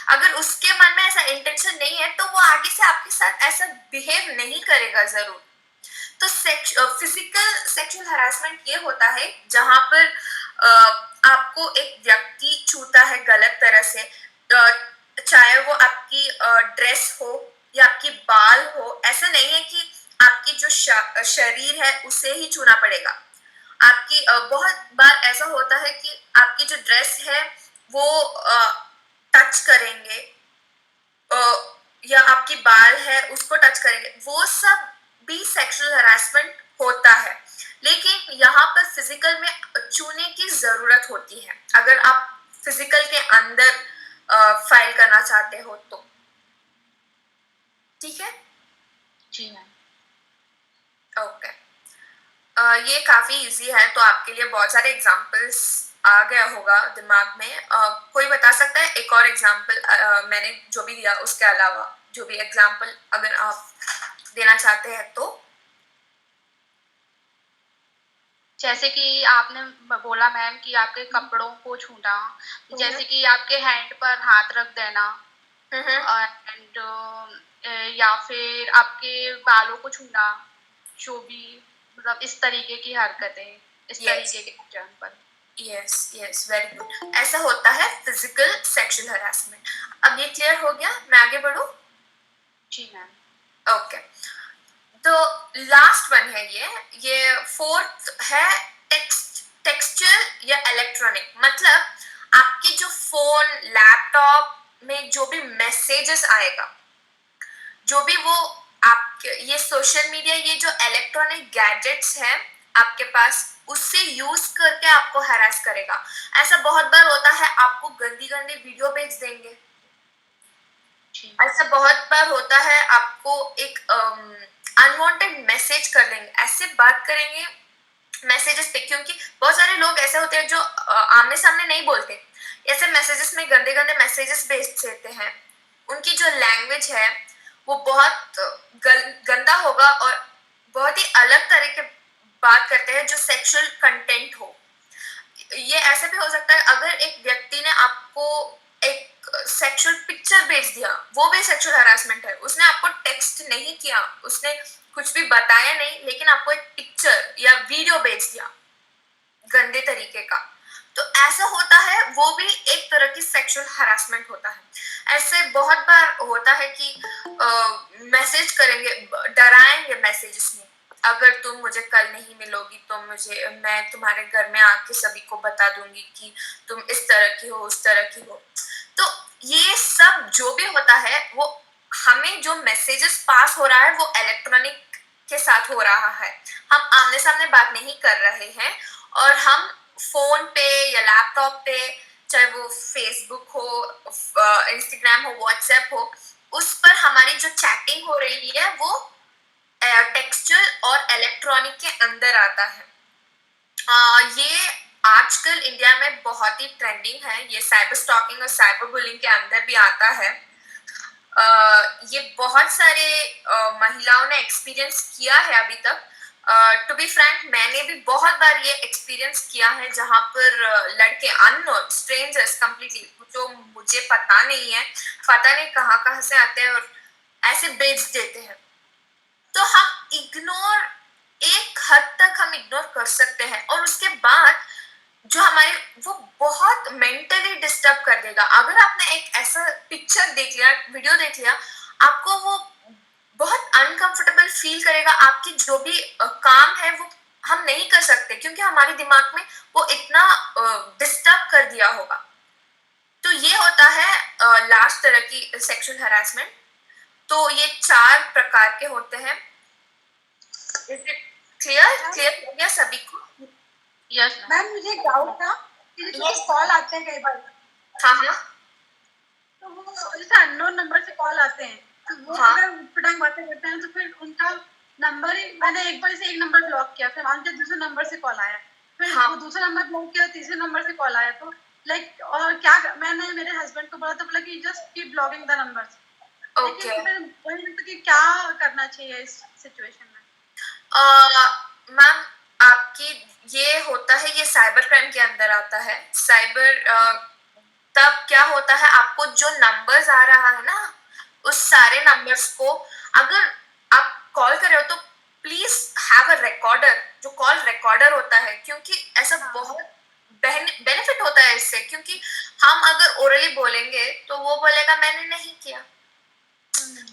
Speaker 1: अगर उसके मन में ऐसा इंटेंशन नहीं है तो वो आगे से आपके साथ ऐसा बिहेव नहीं करेगा जरूर। तो फिजिकल सेक्सुअल हरासमेंट ये होता है जहां पर आपको एक व्यक्ति छूता है गलत तरह से, चाहे वो आपकी ड्रेस हो या आपकी बाल हो। ऐसा नहीं है कि आपकी जो शरीर है उसे ही छूना पड़ेगा। आपकी बहुत बार ऐसा होता है कि आपकी जो ड्रेस है वो टच करेंगे, या आपकी बाल है उसको टच करेंगे, वो सब भी सेक्सुअल हरासमेंट होता है। लेकिन यहाँ पर फिजिकल में छूने की जरूरत होती है अगर आप फिजिकल के अंदर फाइल करना चाहते हो तो। ठीक है
Speaker 3: जी मैम।
Speaker 1: ओके। ये काफी इजी है तो आपके लिए बहुत सारे एग्जांपल्स आ गया होगा दिमाग में। कोई बता सकता है एक और एग्जांपल मैंने जो भी दिया उसके अलावा जो भी एग्जांपल अगर आप देना चाहते हैं तो?
Speaker 3: जैसे कि आपने बोला मैम कि आपके कपड़ों को छूना, जैसे कि आपके हैंड पर हाथ रख देना, एंड या फिर आपके बालों को छूना, जो भी मतलब इस तरीके की हरकतें, इस
Speaker 1: Yes.
Speaker 3: तरीके के example.
Speaker 1: Yes yes, very good. ऐसा होता है फिजिकल सेक्सुअल हरासमेंट। अब ये क्लियर हो गया, मैं आगे बढ़ूं?
Speaker 3: जी मैम।
Speaker 1: ओके, तो लास्ट वन है ये फोर्थ है टेक्सचुअल या इलेक्ट्रॉनिक। मतलब आपकी जो फोन लैपटॉप में जो भी मैसेजेस आएगा, जो भी वो आपके ये सोशल मीडिया, ये जो इलेक्ट्रॉनिक गैजेट्स हैं आपके पास, उससे यूज करके आपको हरास करेगा। ऐसा बहुत बार होता है, आपको गंदी गंदी वीडियो भेज देंगे। ऐसा बहुत बार होता है, आपको एक अनवांटेड मैसेज कर देंगे, ऐसे बात करेंगे मैसेजेस पे। क्योंकि बहुत सारे लोग ऐसे होते हैं जो आमने सामने नहीं बोलते, ऐसे मैसेजेस में गंदे गंदे मैसेजेस भेज देते हैं। उनकी जो लैंग्वेज है वो बहुत गंदा होगा और बहुत ही अलग तरह के बात करते हैं जो सेक्सुअल कंटेंट हो। ये ऐसे भी हो सकता है अगर एक व्यक्ति ने आपको एक सेक्सुअल पिक्चर भेज दिया, वो भी सेक्सुअल हरासमेंट है। उसने आपको टेक्स्ट नहीं किया, उसने कुछ भी बताया नहीं, लेकिन आपको एक पिक्चर या वीडियो भेज दिया गंदे तरीके का, तो ऐसा होता है, वो भी एक तरह की सेक्सुअल हरासमेंट होता है। ऐसे बहुत बार होता है कि मैसेज करेंगे, डराएंगे मैसेजेस में, अगर तुम मुझे कल नहीं मिलोगी तो मैं तुम्हारे घर में आके सभी को बता दूंगी कि तुम इस तरह की हो, उस तरह की हो। तो ये सब जो भी होता है, वो हमें जो मैसेजेस पास हो रहा है वो इलेक्ट्रॉनिक के साथ हो रहा है। हम आमने सामने बात नहीं कर रहे हैं, और हम फोन पे या लैपटॉप पे, चाहे वो फेसबुक हो, इंस्टाग्राम हो, व्हाट्सएप हो, उस पर हमारी जो चैटिंग हो रही है वो टेक्सचुअल और इलेक्ट्रॉनिक के अंदर आता है। ये आजकल इंडिया में बहुत ही ट्रेंडिंग है। ये साइबर स्टॉकिंग और साइबर बुलिंग के अंदर भी आता है। ये बहुत सारे महिलाओं ने एक्सपीरियंस किया है अभी तक। टू बी फ्रैंक, मैंने भी बहुत बार ये एक्सपीरियंस किया है जहां पर लड़के अननोन स्ट्रेंजर्स कंप्लीटली, जो मुझे पता नहीं है, पता नहीं कहाँ कहाँ से आते हैं और ऐसे बेच देते हैं। तो हम इग्नोर, एक हद तक हम इग्नोर कर सकते हैं, और उसके बाद जो हमारे वो बहुत मेंटली डिस्टर्ब कर देगा। अगर आपने एक ऐसा पिक्चर देख लिया, वीडियो देख लिया, आपको वो बहुत अनकंफर्टेबल फील करेगा। आपकी जो भी काम है वो हम नहीं कर सकते, क्योंकि हमारे दिमाग में वो इतना डिस्टर्ब कर दिया होगा। तो ये होता है लास्ट तरह की सेक्सुअल हरासमेंट। तो ये 4 प्रकार के होते हैं। क्लियर हो गया सभी को?
Speaker 3: यस
Speaker 4: मैम मुझे एक डाउट था कि जैसे कॉल आते हैं कई बार,
Speaker 1: हाँ हाँ
Speaker 4: तो वो जैसे अननोन नंबर से कॉल आते हैं, तो वो
Speaker 1: हाँ।
Speaker 4: अगर उठपटांग बातें करते हैं तो फिर उनका नंबर ही, मैंने एक बार से एक नंबर ब्लॉक किया, फिर मान लीजिए दूसरे नंबर से कॉल आया, फिर
Speaker 1: हाँ।
Speaker 4: वो दूसरा नंबर ब्लॉक किया, तीसरे नंबर से कॉल आया, तो लाइक और क्या, मैंने मेरे हस्बैंड को बोला तो बोला कि just keep blocking the numbers.
Speaker 1: Okay.
Speaker 4: लेकिन फिर वही लगता कि क्या करना चाहिए इस सिचुएशन में?
Speaker 1: मैम, आपकी ये होता है, ये साइबर क्राइम के अंदर आता है। साइबर
Speaker 2: तब क्या होता है, आपको जो नंबर्स आ रहा है ना, उस सारे नंबर्स को अगर आप कॉल कर रहे हो तो प्लीज हैव अ रिकॉर्डर, जो कॉल रिकॉर्डर होता है, क्योंकि ऐसा बहुत बेनिफिट होता है इससे, क्योंकि हम अगर ओरली बोलेंगे तो वो बोलेगा मैंने नहीं किया।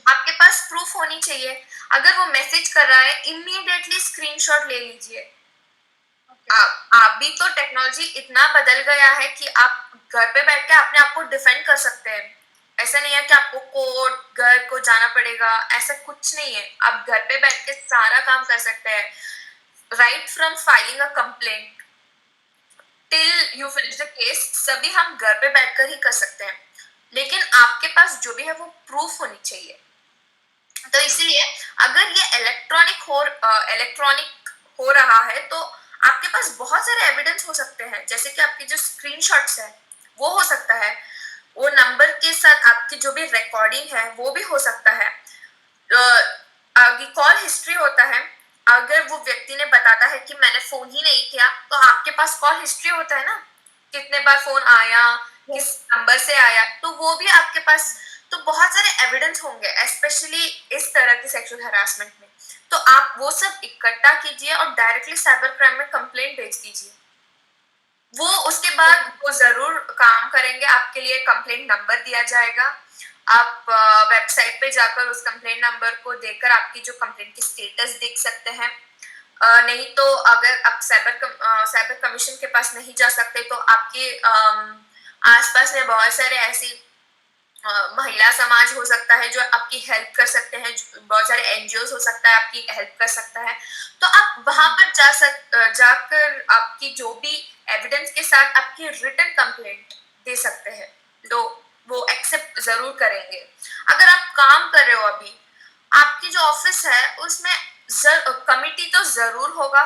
Speaker 2: आपके पास प्रूफ होनी चाहिए। अगर वो मैसेज कर रहा है, इमीडिएटली स्क्रीनशॉट ले लीजिए। आप भी तो टेक्नोलॉजी इतना बदल गया है कि आप घर पे बैठ के अपने आप को डिफेंड कर सकते हैं। ऐसा नहीं है कि आपको कोर्ट घर को जाना पड़ेगा, ऐसा कुछ नहीं है। आप घर पे बैठ के सारा काम कर सकते हैं, right from filing a complaint till you finish the case, सभी हम घर पे बैठकर ही कर सकते हैं। लेकिन आपके पास जो भी है वो प्रूफ होनी चाहिए। तो इसलिए अगर ये इलेक्ट्रॉनिक हो रहा है तो आपके पास बहुत सारे एविडेंस हो सकते हैं, जैसे कि आपके जो स्क्रीनशॉट्स है वो हो सकता है, वो नंबर के साथ आपकी जो भी रिकॉर्डिंग है वो भी हो सकता है, आगे कॉल हिस्ट्री होता है। अगर वो व्यक्ति ने बताता है कि मैंने फोन ही नहीं किया, तो आपके पास कॉल हिस्ट्री होता है ना, कितने बार फोन आया, किस नंबर से आया, तो वो भी आपके पास, तो बहुत सारे एविडेंस होंगे, स्पेशली इस तरह की सेक्सुअल हरासमेंट में। तो आप वो सब इकट्ठा कीजिए और डायरेक्टली साइबर क्राइम में कंप्लेंट भेज दीजिए। वो उसके बाद वो जरूर काम करेंगे, आपके लिए कंप्लेंट नंबर दिया जाएगा। आप वेबसाइट पे जाकर उस कंप्लेंट नंबर को देखकर आपकी जो कंप्लेंट की स्टेटस देख सकते हैं। नहीं तो अगर आप साइबर कमीशन के पास नहीं जा सकते तो आपके आसपास में बहुत सारे ऐसी महिला समाज हो सकता है जो आपकी हेल्प कर सकते हैं, बहुत सारे एनजीओ हो सकता है आपकी हेल्प कर सकता है। तो आप वहां पर जाकर आपकी जो भी एविडेंस के साथ आपकी रिटन कंप्लेंट दे सकते हैं, तो वो एक्सेप्ट जरूर करेंगे। अगर आप काम कर रहे हो अभी, आपकी जो ऑफिस है उसमें कमिटी तो जरूर होगा।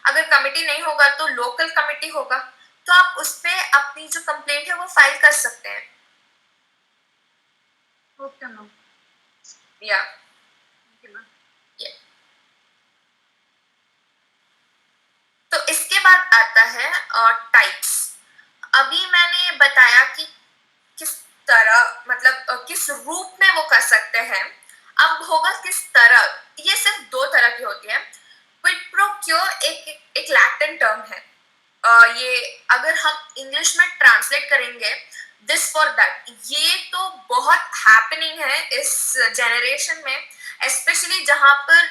Speaker 2: अगर कमिटी नहीं होगा तो लोकल कमिटी होगा, तो आप उस पे अपनी जो कंप्लेंट है वो फाइल कर सकते हैं।
Speaker 4: Okay ma'am.
Speaker 2: या
Speaker 4: ओके मैम।
Speaker 2: तो इसके बाद आता है टाइप्स। अभी मैंने बताया कि किस तरह, मतलब किस रूप में वो कर सकते हैं। अब होगा किस तरह, ये सिर्फ दो तरह की होती है। क्विड प्रो क्यो एक लैटिन टर्म है। ये अगर हम इंग्लिश में ट्रांसलेट करेंगे, दिस फॉर दैट, ये तो बहुत हैपनिंग है इस जनरेशन में, स्पेशली जहां पर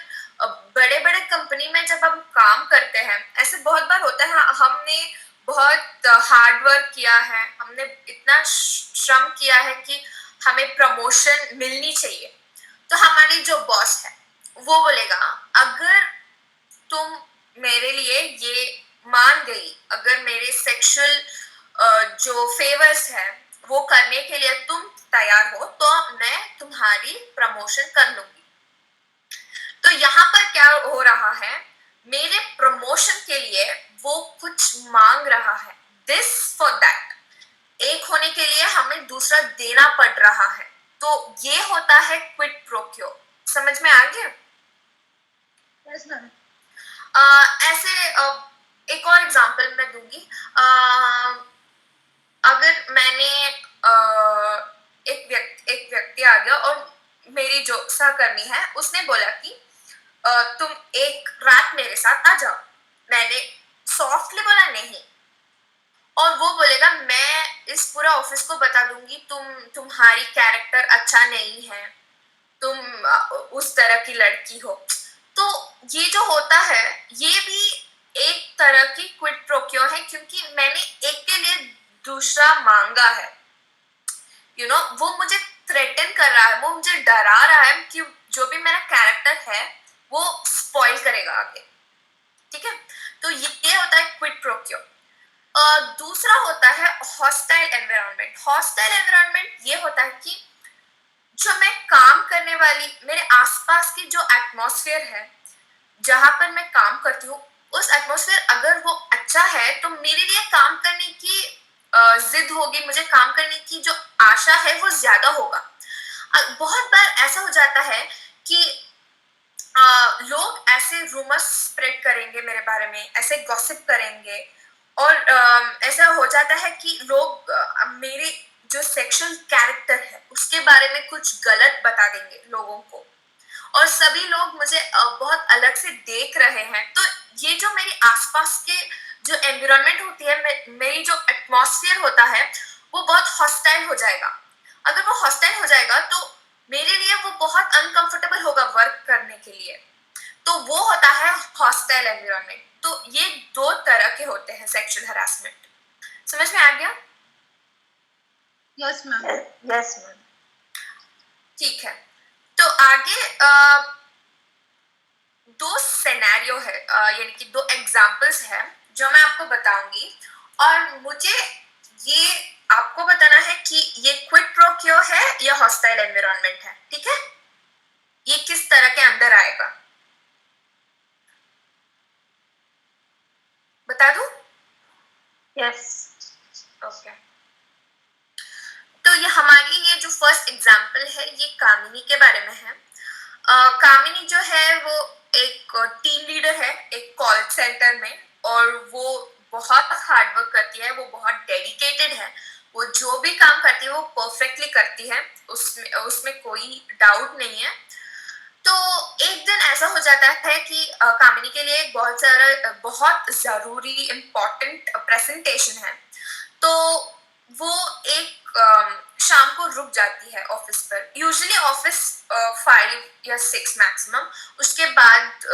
Speaker 2: बड़े बड़े कंपनी में जब हम काम करते हैं, ऐसे बहुत बार होता है हमने बहुत हार्ड वर्क किया है, हमने इतना श्रम किया है कि हमें प्रमोशन मिलनी चाहिए, तो हमारी जो बॉस है वो बोलेगा अगर तुम मेरे लिए ये मान गई, अगर मेरे सेक्सुअल जो फेवर्स है वो करने के लिए तुम तैयार हो, तो मैं तुम्हारी प्रमोशन कर लूंगी। तो यहाँ पर क्या हो रहा है, मेरे प्रमोशन के लिए वो कुछ मांग रहा है, दिस फॉर दैट, एक होने के लिए हमें दूसरा देना पड़ रहा है। तो ये होता है क्विड प्रो क्यो। समझ में आ गया?
Speaker 4: Yes ma'am.
Speaker 2: ऐसे एक और एग्जांपल मैं दूंगी। अगर मैंने एक व्यक्ति आ गया और मेरी जो सहकर्मी है उसने बोला कि तुम एक रात मेरे साथ आ जाओ। मैंने सॉफ्टली बोला नहीं, और वो बोलेगा मैं इस पूरा ऑफिस को बता दूंगी तुम्हारी कैरेक्टर अच्छा नहीं है, तुम उस तरह की लड़की हो। तो ये जो होता है ये भी एक तरह की क्विड प्रो क्यो है, क्योंकि मैंने एक के लिए दूसरा मांगा है। वो मुझे थ्रेटन कर रहा है, वो मुझे डरा रहा है कि जो भी मेरा कैरेक्टर है वो स्पॉइल करेगा आगे। ठीक है, तो ये होता है क्विड प्रो क्यो। दूसरा होता है हॉस्टाइल एनवायरनमेंट। हॉस्टाइल एनवायरनमेंट ये होता है कि जो मैं काम करने वाली, मेरे आसपास की जो एटमॉस्फेयर है जहां पर मैं काम करती हूँ, उस एटमॉस्फेयर अगर वो अच्छा है तो मेरे लिए काम करने की जिद होगी, मुझे काम करने की जो आशा है वो ज्यादा होगा। बहुत बार ऐसा हो जाता है कि लोग ऐसे रूमर्स स्प्रेड करेंगे मेरे बारे में, ऐसे गॉसिप करेंगे, और ऐसा हो जाता है कि लोग मेरे जो सेक्सुअल कैरेक्टर है उसके बारे में कुछ गलत बता देंगे लोगों को, और सभी लोग मुझे बहुत अलग से देख रहे हैं, तो ये जो मेरे आसपास के जो एनवायरनमेंट होती है, मेरी जो एटमॉस्फेयर होता है वो बहुत हॉस्टाइल हो जाएगा। अगर वो हॉस्टाइल हो जाएगा तो मेरे लिए वो बहुत अनकंफर्टेबल होगा वर्क करने के लिए, तो वो होता है हॉस्टाइल एनवायरनमेंट। तो ये दो तरह के होते हैं सेक्सुअल हरासमेंट। समझ में आ गया?
Speaker 5: Yes ma'am.
Speaker 1: Yes ma'am.
Speaker 2: ठीक है, तो आगे दो सिनेरियो है, यानी कि दो एग्जांपल्स है जो मैं आपको बताऊंगी, और मुझे ये आपको बताना है कि ये क्विड प्रो क्यो है या हॉस्टाइल एनवायरनमेंट है। ठीक है, ये किस तरह के अंदर आएगा बता दूं?
Speaker 1: यस।
Speaker 2: ओके, तो ये हमारी ये जो फर्स्ट एग्जांपल है ये कामिनी के बारे में है। कामिनी जो है वो एक टीम लीडर है एक कॉल सेंटर में, और वो बहुत हार्ड वर्क करती है, वो बहुत डेडिकेटेड है, वो जो भी काम करती है वो परफेक्टली करती है, उसमें उसमें कोई डाउट नहीं है। तो एक दिन ऐसा हो जाता है कि कामिनी के लिए बहुत जरूरी इम्पोर्टेंट प्रेजेंटेशन है, तो वो एक शाम को रुक जाती है ऑफिस पर। यूजुअली ऑफिस 5 या 6 मैक्सिमम, उसके बाद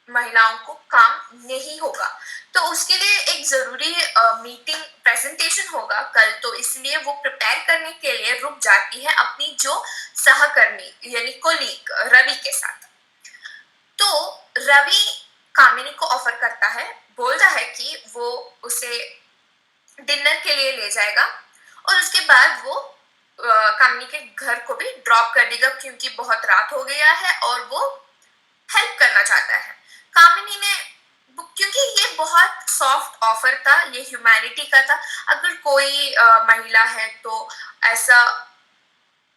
Speaker 2: महिलाओं को काम नहीं होगा, तो उसके लिए एक जरूरी मीटिंग प्रेजेंटेशन होगा कल, तो इसलिए वो प्रिपेयर करने के लिए रुक जाती है अपनी जो सहकर्मी यानी कोलीग रवि के साथ। तो रवि कामिनी को ऑफर करता है, बोलता है कि वो उसे डिनर के लिए ले जाएगा, और उसके बाद वो कामिनी के घर को भी ड्रॉप कर देगा, क्योंकि बहुत रात हो गया है और वो हेल्प करना चाहता है। कामिनी ने, क्योंकि ये बहुत सॉफ्ट ऑफर था, ये ह्यूमैनिटी का था, अगर कोई महिला है तो ऐसा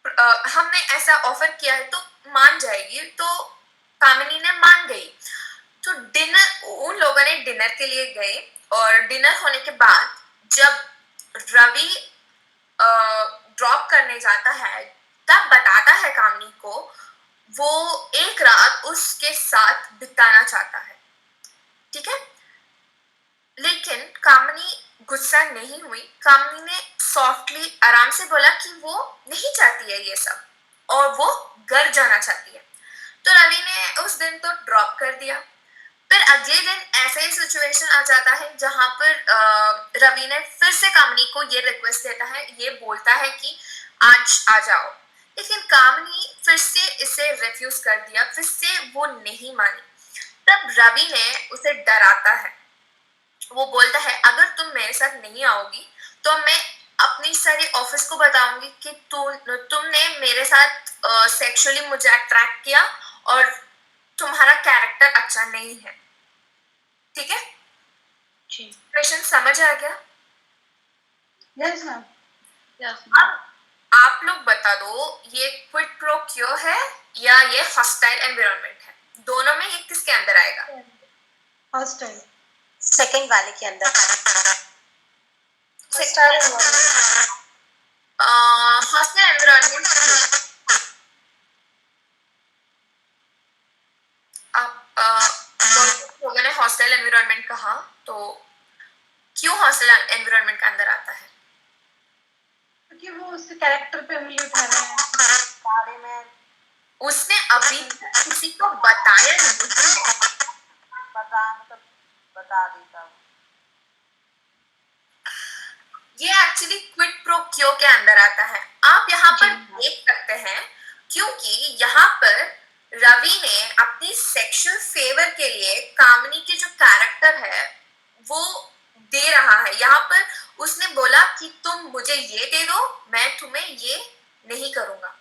Speaker 2: हमने ऐसा ऑफर किया है तो मान जाएगी, तो कामिनी ने मान गई। तो डिनर, उन लोगों ने डिनर के लिए गए, और डिनर होने के बाद जब रवि ड्रॉप करने जाता है तब बताता है कामिनी को वो एक रात उसके साथ बिताना चाहता है। ठीक है, लेकिन कामिनी गुस्सा नहीं हुई, कामिनी ने सॉफ्टली आराम से बोला कि वो नहीं चाहती है ये सब, और वो घर जाना चाहती है। तो रवि ने उस दिन तो ड्रॉप कर दिया। फिर अगले दिन ऐसा ही सिचुएशन आ जाता है जहां पर रवि ने फिर से कामिनी को ये रिक्वेस्ट देता है, ये बोलता है कि आज आ जाओ, लेकिन कामिनी फिर से इसे रिफ्यूज कर दिया, फिर से वो नहीं मानी। तब रवि ने उसे डराता है, वो बोलता है अगर तुम मेरे साथ नहीं आओगी तो मैं अपनी सारी ऑफिस को बताऊंगी कि तुमने मेरे साथ सेक्सुअली मुझे अट्रैक्ट किया और तुम्हारा कैरेक्टर अच्छा नहीं है। ठीक है, क्वेश्चन समझ आ गया?
Speaker 4: Yes ma'am.
Speaker 2: अब आप लोग बता दो ये क्विड प्रो क्यो है या ये हॉस्टाइल एनवायरनमेंट है, दोनों में ये किसके अंदर आएगा?
Speaker 4: हॉस्टाइल।
Speaker 1: सेकंड वाले के अंदर।
Speaker 2: Hostile environment. आप लोगों ने हॉस्टाइल एनवायरनमेंट कहा, तो क्यों हॉस्टाइल एनवायरनमेंट के अंदर आता है?
Speaker 4: क्योंकि वो उसके कैरेक्टर पे उंगली उठा रहे हैं।
Speaker 1: बारे में
Speaker 2: उसने अभी किसी को बताया नहीं,
Speaker 1: बता देता हूँ।
Speaker 2: ये एक्चुअली क्विड प्रो क्यो के अंदर आता है। आप यहाँ पर देख सकते हैं, क्योंकि यहाँ पर रवि ने अपनी सेक्सुअल फेवर के लिए कामिनी के जो कैरेक्टर है वो दे रहा है। यहाँ पर उसने बोला कि तुम मुझे ये दे दो, मैं तुम्हें ये नहीं करूंगा।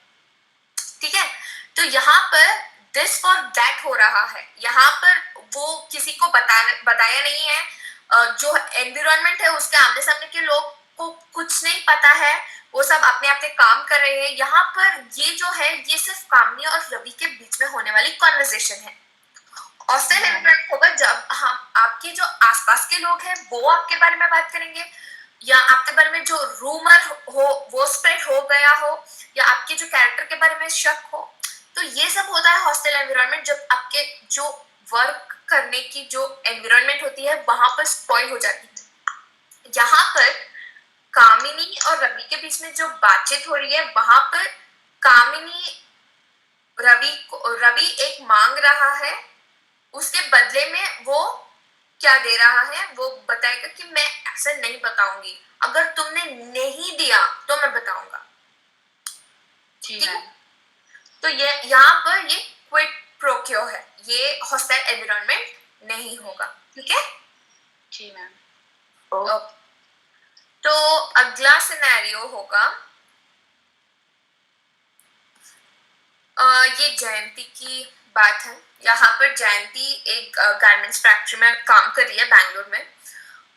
Speaker 2: ठीक है, तो यहाँ पर दिस फॉर दैट हो रहा है। यहाँ पर वो किसी को बताया नहीं है, जो एनवायरनमेंट है उसके आमने सामने के लोग को कुछ नहीं पता है, वो सब अपने अपने काम कर रहे हैं। यहाँ पर ये जो है ये सिर्फ कामिनी और रवि के बीच में होने वाली कॉन्वर्सेशन है। हॉस्टाइल एनवायरनमेंट होगा जब हम आपके आपके जो आसपास के लोग हैं वो आपके बारे में बात करेंगे, या आपके बारे में जो रूमर हो वो स्प्रेड हो गया हो, या आपके जो कैरेक्टर के बारे में शक हो। तो ये सब होता है हॉस्टल एनवायरनमेंट, जब आपके जो वर्क करने की जो एनवायरनमेंट होती है वहां पर स्पॉइल हो जाती है। यहाँ पर कामिनी और रवि के बीच में जो बातचीत हो रही है, वहां पर कामिनी रवि एक मांग रहा है, उसके बदले में वो क्या दे रहा है, वो बताएगा कि मैं ऐसा नहीं बताऊंगी, अगर तुमने नहीं दिया तो मैं बताऊंगा।
Speaker 3: जी
Speaker 2: ठीक है,
Speaker 3: मैम।
Speaker 2: तो ये यहाँ पर ये क्विट प्रोक्यो है, ये हॉस्टाइल एनवायरनमेंट नहीं होगा। ठीक है,
Speaker 3: जी मैम।
Speaker 2: तो अगला सिनेरियो होगा ये जयंती की बात है। यहाँ पर जयंती एक गारमेंट्स फैक्ट्री में काम कर रही है बैंगलोर में,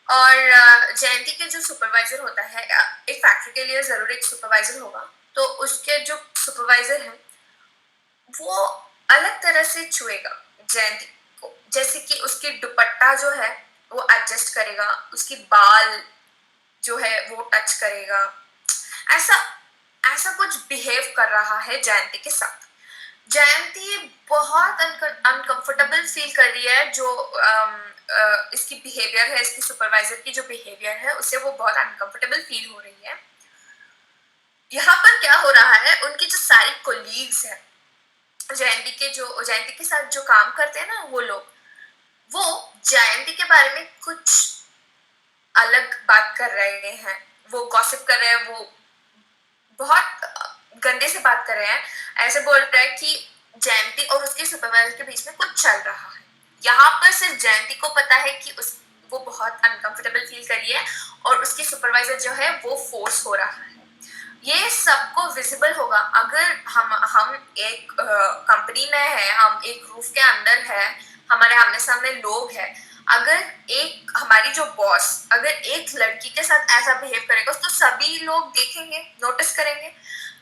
Speaker 2: और जयंती के जो सुपरवाइजर होता है, एक फैक्ट्री के लिए जरूर एक सुपरवाइजर होगा, तो उसके जो सुपरवाइजर है वो अलग तरह से छुएगा जयंती को, जैसे कि उसकी दुपट्टा जो है वो एडजस्ट करेगा, उसकी बाल जो है वो टच करेगा, ऐसा ऐसा कुछ बिहेव कर रहा है जयंती के साथ। जयंती बहुत अनकंफर्टेबल फील कर रही है, जो इसकी बिहेवियर है, इसकी सुपरवाइजर की जो बिहेवियर है उससे वो बहुत अनकंफर्टेबल फील हो रही है। यहाँ पर क्या हो रहा है, उनकी जो सारी कोलीग्स है जयंती के साथ जो काम करते हैं ना, वो लोग वो जयंती के बारे में कुछ अलग बात कर रहे हैं, वो गॉसिप कर रहे हैं, वो बहुत गंदे से बात कर रहे हैं, ऐसे बोल रहे हैं कि जयंती और उसके सुपरवाइजर के बीच में कुछ चल रहा है। यहाँ पर सिर्फ जयंती को पता है कि वो बहुत अनकंफर्टेबल फील कर रही है, और उसकी सुपरवाइजर जो है वो फोर्स हो रहा है। ये सबको विजिबल होगा अगर हम एक कंपनी में है, हम एक रूफ के अंदर है, हमारे आमने सामने लोग हैं, अगर एक हमारी जो बॉस अगर एक लड़की के साथ ऐसा बिहेव करेगा तो सभी लोग देखेंगे, नोटिस करेंगे।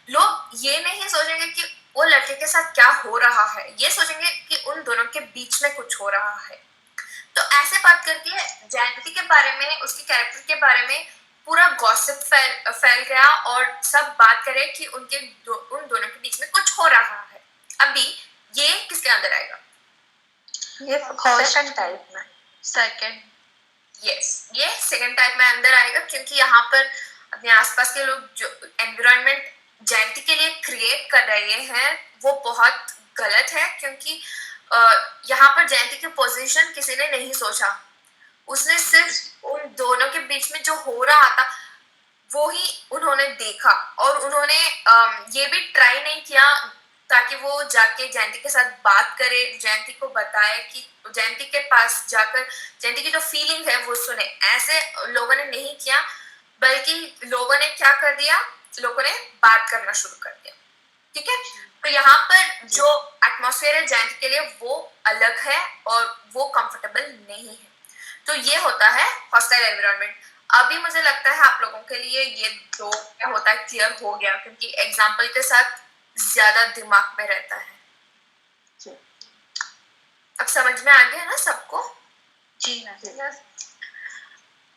Speaker 2: लोग ये नहीं सोचेंगे कि वो लड़के के साथ क्या हो रहा है, ये सोचेंगे कि उन दोनों के बीच में कुछ हो रहा है। तो ऐसे बात करके जयंती के बारे में, उसके कैरेक्टर के बारे में पूरा गॉसिप फैल गया, और सब बात करे कि उन दोनों के बीच में कुछ हो रहा है। अभी ये किसके अंदर आएगा?
Speaker 1: ये सेकंड टाइप में।
Speaker 3: सेकंड।
Speaker 2: यस, ये सेकंड टाइप में अंदर आएगा, क्योंकि यहाँ पर अपने आसपास के लोग जो एनवायरनमेंट जयंती के लिए क्रिएट कर रहे हैं वो बहुत गलत है, क्योंकि यहाँ पर जयंती की पोजीशन किसी ने नहीं सोचा, उसने सिर्फ उन दोनों के बीच में जो हो रहा था वो ही उन्होंने देखा, और उन्होंने ये भी ट्राई नहीं किया ताकि वो जाके जयंती के साथ बात करे, जयंती को बताए कि जयंती के पास जाकर जयंती की जो फीलिंग है वो सुने। ऐसे लोगों ने नहीं किया, बल्कि लोगों ने क्या कर दिया, लोगों ने बात करना शुरू कर दिया। ठीक है, तो यहाँ पर जो एटमॉस्फेयर है जयंती के लिए वो अलग है और वो कंफर्टेबल नहीं है। तो ये होता है हॉस्टाइल एनवायरनमेंट। अभी मुझे लगता है आप लोगों के लिए ये दो क्या होता है क्लियर हो गया, क्योंकि एग्जाम्पल के साथ ज्यादा दिमाग में रहता है। अब समझ में आ गया ना सबको?
Speaker 3: जी मैम।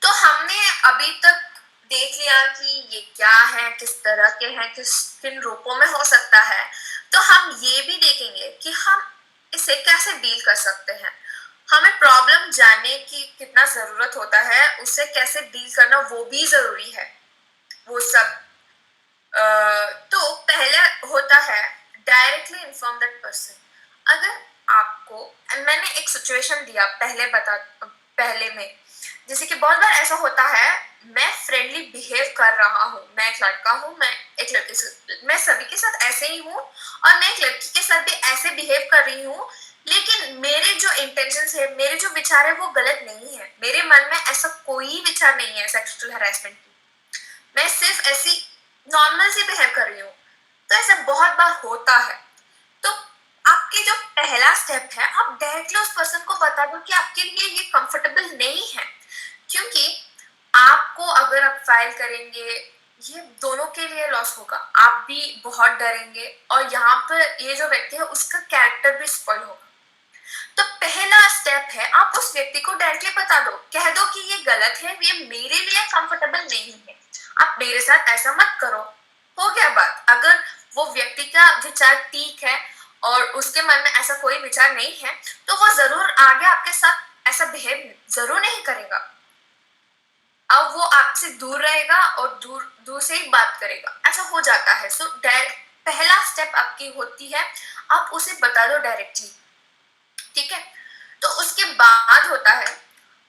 Speaker 2: तो हमने अभी तक देख लिया कि ये क्या है, किस तरह के हैं, किन रूपों में हो सकता है। तो हम ये भी देखेंगे कि हम इसे कैसे डील कर सकते हैं। हमें प्रॉब्लम जानने की कितना जरूरत होता है, उससे कैसे डील करना वो भी जरूरी है, वो सब। तो पहले होता है डायरेक्टली इन्फॉर्म दैट पर्सन। अगर आपको, मैंने एक सिचुएशन दिया पहले में, जैसे कि बहुत बार ऐसा होता है, मैं फ्रेंडली बिहेव कर रहा हूँ, मैं एक लड़का हूँ, मैं एक लड़की से, मैं सभी के साथ ऐसे ही हूँ, और मैं एक लड़की के साथ भी ऐसे बिहेव कर रही हूँ, लेकिन मेरे जो इंटेंशंस है, मेरे जो विचार है वो गलत नहीं है, मेरे मन में ऐसा कोई विचार नहीं है सेक्सुअल हैरेसमेंट की, मैं सिर्फ ऐसी नॉर्मल सी बिहेव कर रही हूँ। तो ऐसा बहुत बार होता है। तो आपके जो पहला स्टेप है, आप डायरेक्टली उस पर्सन को बता दो कि आपके लिए ये कंफर्टेबल नहीं है, क्योंकि आपको अगर आप फाइल करेंगे ये दोनों के लिए लॉस होगा, आप भी बहुत डरेंगे, और यहाँ पर ये जो व्यक्ति है उसका कैरेक्टर भी स्पॉइल होगा। तो पहला स्टेप है आप उस व्यक्ति को डायरेक्टली बता दो, कह दो कि ये गलत है, ये मेरे लिए कंफर्टेबल नहीं है, आप मेरे साथ ऐसा मत करो। हो गया बात। अगर वो व्यक्ति का विचार ठीक है और उसके मन में ऐसा कोई विचार नहीं है तो वो जरूर आगे आपके साथ ऐसा बिहेव जरूर नहीं करेगा। अब वो आपसे दूर रहेगा और दूर दूर से ही बात करेगा, ऐसा हो जाता है। सो पहला स्टेप आपकी होती है आप उसे बता दो डायरेक्टली, ठीक है। तो उसके बाद होता है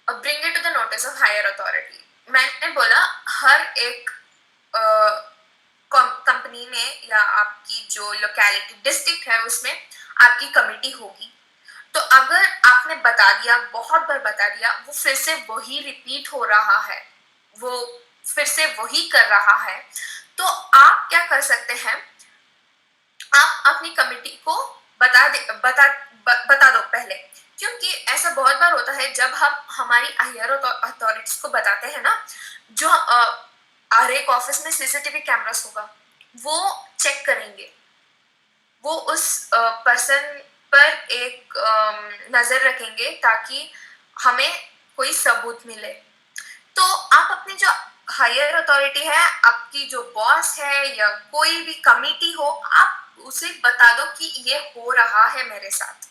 Speaker 2: bring it to the notice of higher authority. मैंने बोला हर एक कंपनी में या आपकी जो लोकेलिटी डिस्ट्रिक्ट है उसमें आपकी कमेटी होगी। तो अगर आपने बता दिया, बहुत बार बता दिया, वो फिर से वही रिपीट हो रहा है, वो फिर से वही कर रहा है, तो आप क्या कर सकते हैं, आप अपनी कमेटी को बता दो पहले। क्योंकि ऐसा बहुत बार होता है जब हम हमारी हायर अथॉरिटीज को बताते हैं ना, जो हर एक ऑफिस में सीसीटीवी कैमरास होगा, वो चेक करेंगे, वो उस पर्सन पर एक नजर रखेंगे ताकि हमें कोई सबूत मिले। तो आप अपनी जो हायर अथॉरिटी है, आपकी जो बॉस है या कोई भी कमिटी हो, आप उसे बता दो कि ये हो रहा है मेरे साथ,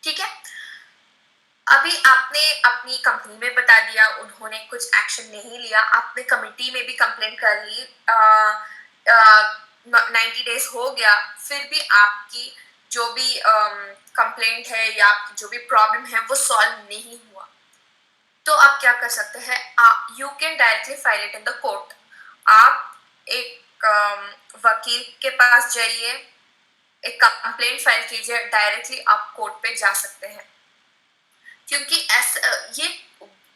Speaker 2: ठीक है। अभी आपने अपनी कंपनी में बता दिया, उन्होंने कुछ एक्शन नहीं लिया, आपने कमिटी में भी कंप्लेंट कर ली, 90 डेज हो गया, फिर भी आपकी जो भी कंप्लेंट है या आपकी जो भी प्रॉब्लम है वो सॉल्व नहीं हुआ, तो आप क्या कर सकते हैं, you can directly file it in the court. आप एक वकील के पास जाइए, एक कंप्लेंट फाइल कीजिए, डायरेक्टली आप कोर्ट पे जा सकते हैं। क्योंकि ऐसा ये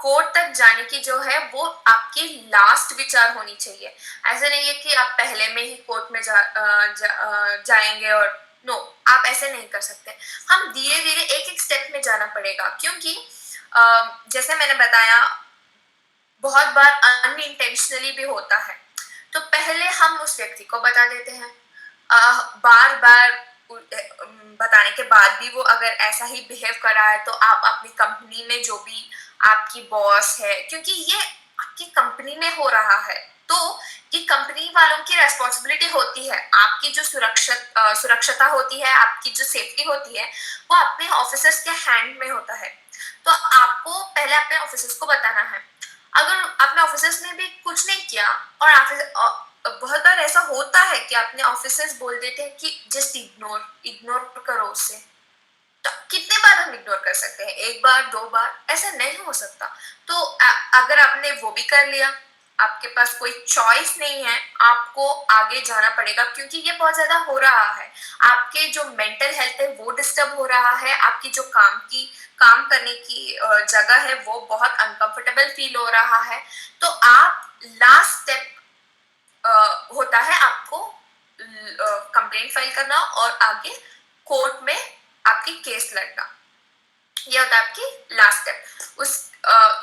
Speaker 2: कोर्ट तक जाने की जो है वो आपकी लास्ट विचार होनी चाहिए। ऐसा नहीं है कि आप पहले में ही कोर्ट में जाएंगे और नो, आप ऐसे नहीं कर सकते। हम धीरे धीरे एक एक स्टेप में जाना पड़ेगा, क्योंकि जैसे मैंने बताया बहुत बार अनइंटेंशनली भी होता है। तो पहले हम उस व्यक्ति को बता देते हैं, बार बार बताने के बाद भी वो अगर ऐसा ही बिहेव कर रहा है तो आप अपनी कंपनी में जो भी आपकी बॉस है, क्योंकि ये आपकी कंपनी में हो रहा है तो ये कंपनी वालों की रेस्पॉन्सिबिलिटी होती है। आपकी जो सुरक्षता होती है, आपकी जो सेफ्टी होती है, वो अपने ऑफिसर्स के हैंड में होता है। तो आपको पहले अपने ऑफिसर्स को बताना है। अगर अपने ऑफिसर्स ने भी कुछ नहीं किया और बहुत बार ऐसा होता है कि अपने ऑफिसर्स बोल देते हैं कि जस्ट इग्नोर करो उसे। तो कितने बार हम इग्नोर कर सकते हैं, एक बार दो बार, ऐसा नहीं हो सकता। तो अगर आपने वो भी कर लिया, आपके पास कोई चॉइस नहीं है, आपको आगे जाना पड़ेगा, क्योंकि ये बहुत ज्यादा हो रहा है। आपके जो मेंटल हेल्थ है वो डिस्टर्ब हो रहा है, आपकी जो काम करने की जगह है वो बहुत अनकंफर्टेबल फील हो रहा है। तो आप लास्ट स्टेप होता है आपको कंप्लेंट फाइल करना और आगे कोर्ट में आपकी केस लड़ना। ये होता है आपकी लास्ट स्टेप।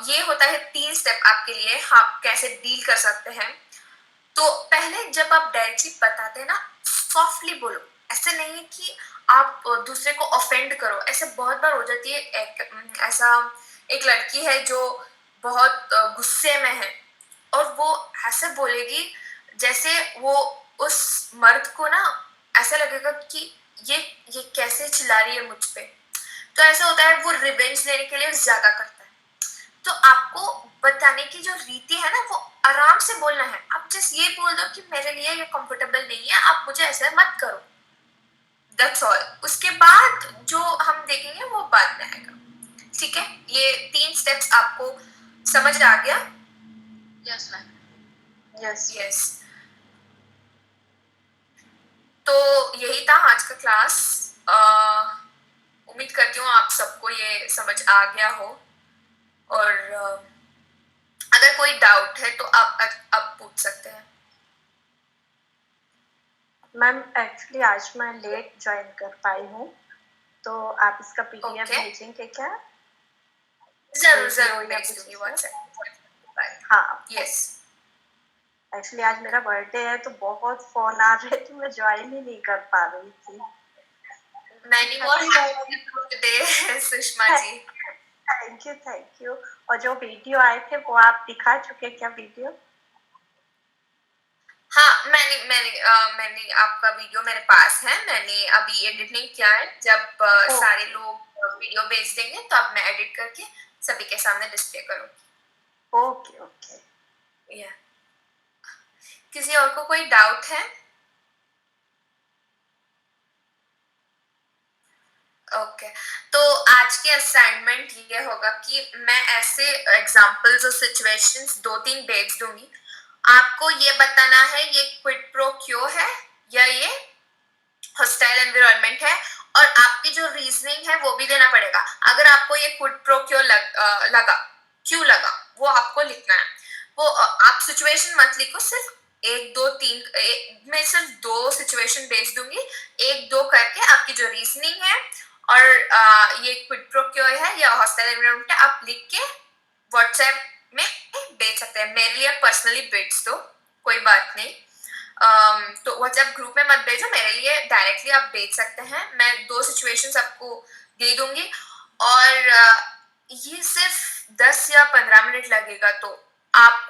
Speaker 2: ये होता है 3 स्टेप आपके लिए, आप कैसे डील कर सकते हैं। तो पहले जब आप डायरेक्टली बताते हैं ना, सॉफ्टली बोलो, ऐसे नहीं है कि आप दूसरे को ऑफेंड करो। ऐसे बहुत बार हो जाती है, एक लड़की है जो बहुत गुस्से में है और वो ऐसे बोलेगी जैसे वो उस मर्द को ना ऐसा लगेगा कि ये कैसे चिल्ला रही है मुझ पे। तो ऐसा होता है, वो रिवेंज लेने के लिए ज्यादा करता है। तो आपको बताने की जो रीति है ना, वो आराम से बोलना है। आप जस्ट ये बोल दो कि मेरे लिए ये कंफर्टेबल नहीं है, आप मुझे ऐसा मत करो, दैट्स ऑल। उसके बाद जो हम देखेंगे वो बाद में आएगा, ठीक है। ये 3 स्टेप्स आपको समझ आ गया?
Speaker 3: Yes ma'am.
Speaker 2: यस। तो यही था आज का क्लास। उम्मीद करती हूँ आप सबको ये समझ आ गया हो, और अगर कोई डाउट है तो आप पूछ सकते हैं।
Speaker 6: मैम एक्चुअली आज मैं लेट ज्वाइन कर पाई हूँ, तो आप इसका पीडीएफ
Speaker 2: Okay.
Speaker 6: भेजेंगे क्या?
Speaker 2: जरूर भेज दूंगी व्हाट्सएप।
Speaker 6: हाँ,
Speaker 2: यस।
Speaker 6: एक्चुअली आज मेरा बर्थडे है तो बहुत फोन आ रहे थे, मैं ज्वाइन ही नहीं कर पा रही थी।
Speaker 1: Many more happy birthday Sushma ji.
Speaker 6: Thank you. और जो वीडियो आए थे वो आप दिखा चुके क्या वीडियो?
Speaker 1: हाँ, मैंने आपका वीडियो मेरे पास है, मैंने अभी एडिट नहीं किया है। जब सारे लोग वीडियो भेज देंगे तो अब मैं एडिट करके सभी के सामने डिस्प्ले करूँगी।
Speaker 6: Okay okay.
Speaker 1: या किसी और को कोई डाउट है? ओके तो आज की असाइनमेंट ये होगा कि मैं ऐसे एग्जांपल्स और सिचुएशंस 2-3 भेज दूंगी। आपको ये बताना है ये क्विड प्रो क्यों है या ये हॉस्टाइल एनवायरनमेंट है, और आपकी जो रीजनिंग है वो भी देना पड़ेगा। अगर आपको ये क्विड प्रो क्यों क्यों लगा वो आपको लिखना है। वो आप सिचुएशन मत लिखो, सिर्फ 1-2-3 मैं सिर्फ 2 सिचुएशन भेज दूंगी, 1-2 करके आपकी जो रीजनिंग है और ये क्विड प्रो क्यों है या हॉस्टाइल एनवायरनमेंट है आप लिख के व्हाट्सएप में भेज सकते हैं। मेरे लिए पर्सनली भेज दो, कोई बात नहीं। तो व्हाट्सएप ग्रुप में मत भेजो, मेरे लिए डायरेक्टली आप भेज सकते हैं। मैं 2 सिचुएशंस आपको दे दूंगी और ये सिर्फ 10 या 15 मिनट लगेगा, तो आप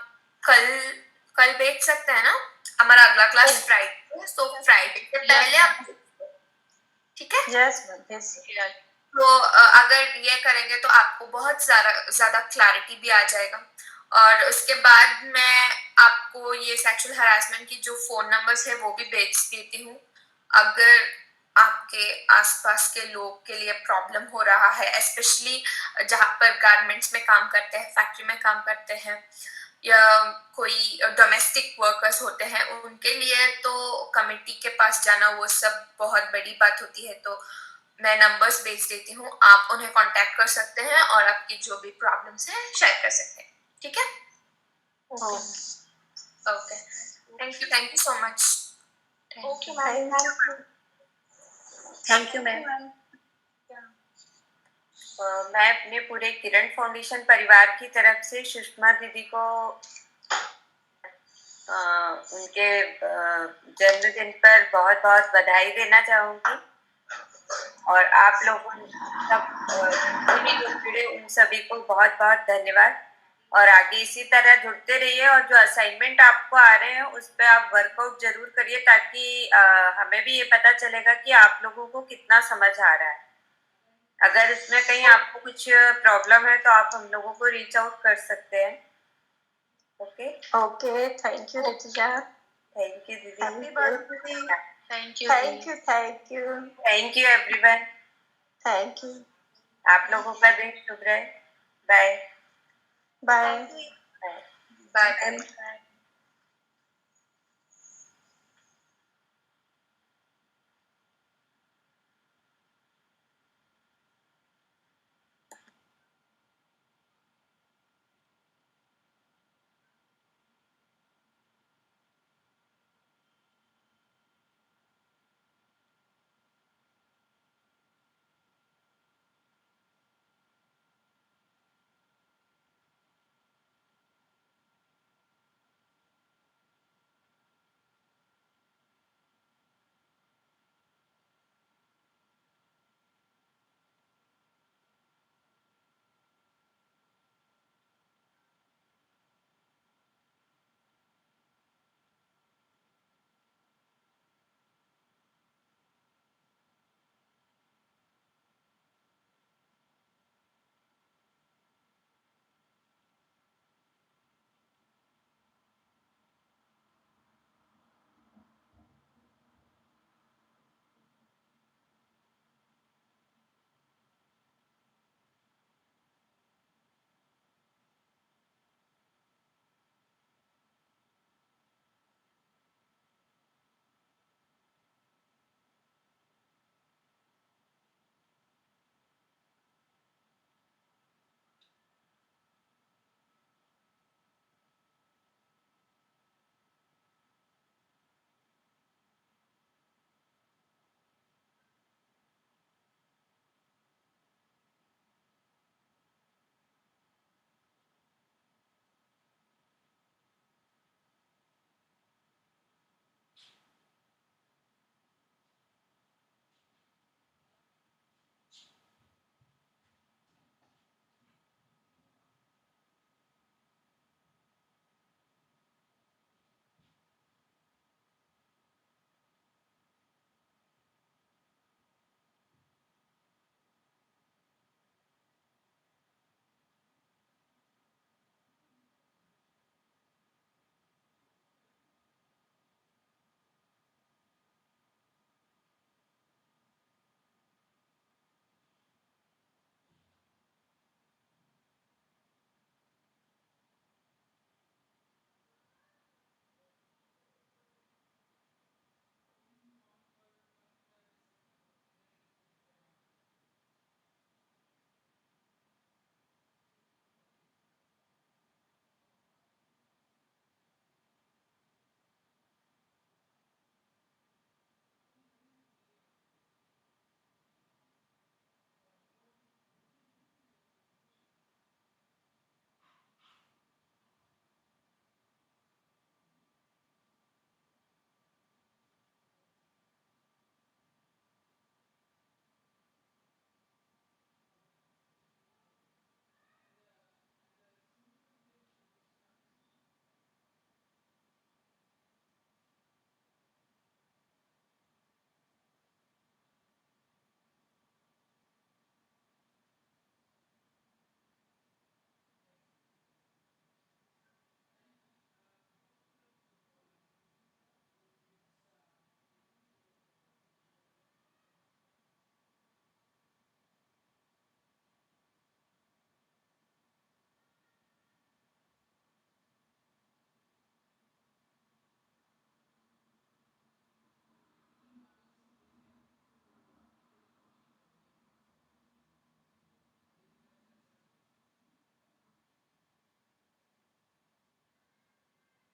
Speaker 1: कल भेज सकते हैं ना। हमारा अगला क्लास फ्राइडे, तो फ्राइडे से पहले आप, ठीक है?
Speaker 6: Yes ma'am, yes.
Speaker 1: तो अगर ये करेंगे तो आपको बहुत ज्यादा क्लैरिटी भी आ जाएगा। और उसके बाद मैं आपको ये सेक्सुअल हरासमेंट की जो फोन नंबर्स है वो भी भेज देती हूँ। अगर आपके आसपास के लोग के लिए प्रॉब्लम हो रहा है, स्पेशली जहाँ पर गारमेंट्स में काम करते हैं, फैक्ट्री में काम करते हैं, या कोई डोमेस्टिक वर्कर्स होते हैं, उनके लिए तो कमेटी के पास जाना वो सब बहुत बड़ी बात होती है। तो मैं नंबर्स भेज देती हूँ, आप उन्हें कांटेक्ट कर सकते हैं और आपकी जो भी प्रॉब्लम्स हैं शेयर कर सकते हैं, ठीक है? Okay, thank you so much.
Speaker 5: Okay ma'am,
Speaker 6: thank you ma'am.
Speaker 1: मैं अपने पूरे किरण फाउंडेशन परिवार की तरफ से सुषमा दीदी को उनके जन्मदिन पर बहुत बहुत बधाई देना चाहूंगी। और आप लोगों सब जुड़े उन सभी को बहुत बहुत धन्यवाद। और आगे इसी तरह जुड़ते रहिए, और जो असाइनमेंट आपको आ रहे हैं उस पर आप वर्कआउट जरूर करिए, ताकि हमें भी ये पता चलेगा कि आप लोगों को कितना समझ आ रहा है। अगर इसमें कहीं आपको कुछ प्रॉब्लम है तो आप हम लोगों को रीच आउट कर सकते हैं। Okay
Speaker 6: okay, thank you Rutuja.
Speaker 1: Thank you दीदी।
Speaker 3: Thank you.
Speaker 1: Thank you everyone.
Speaker 6: Thank you.
Speaker 1: आप लोगों का दिन शुभ रहे। Bye
Speaker 6: bye.
Speaker 1: बाय।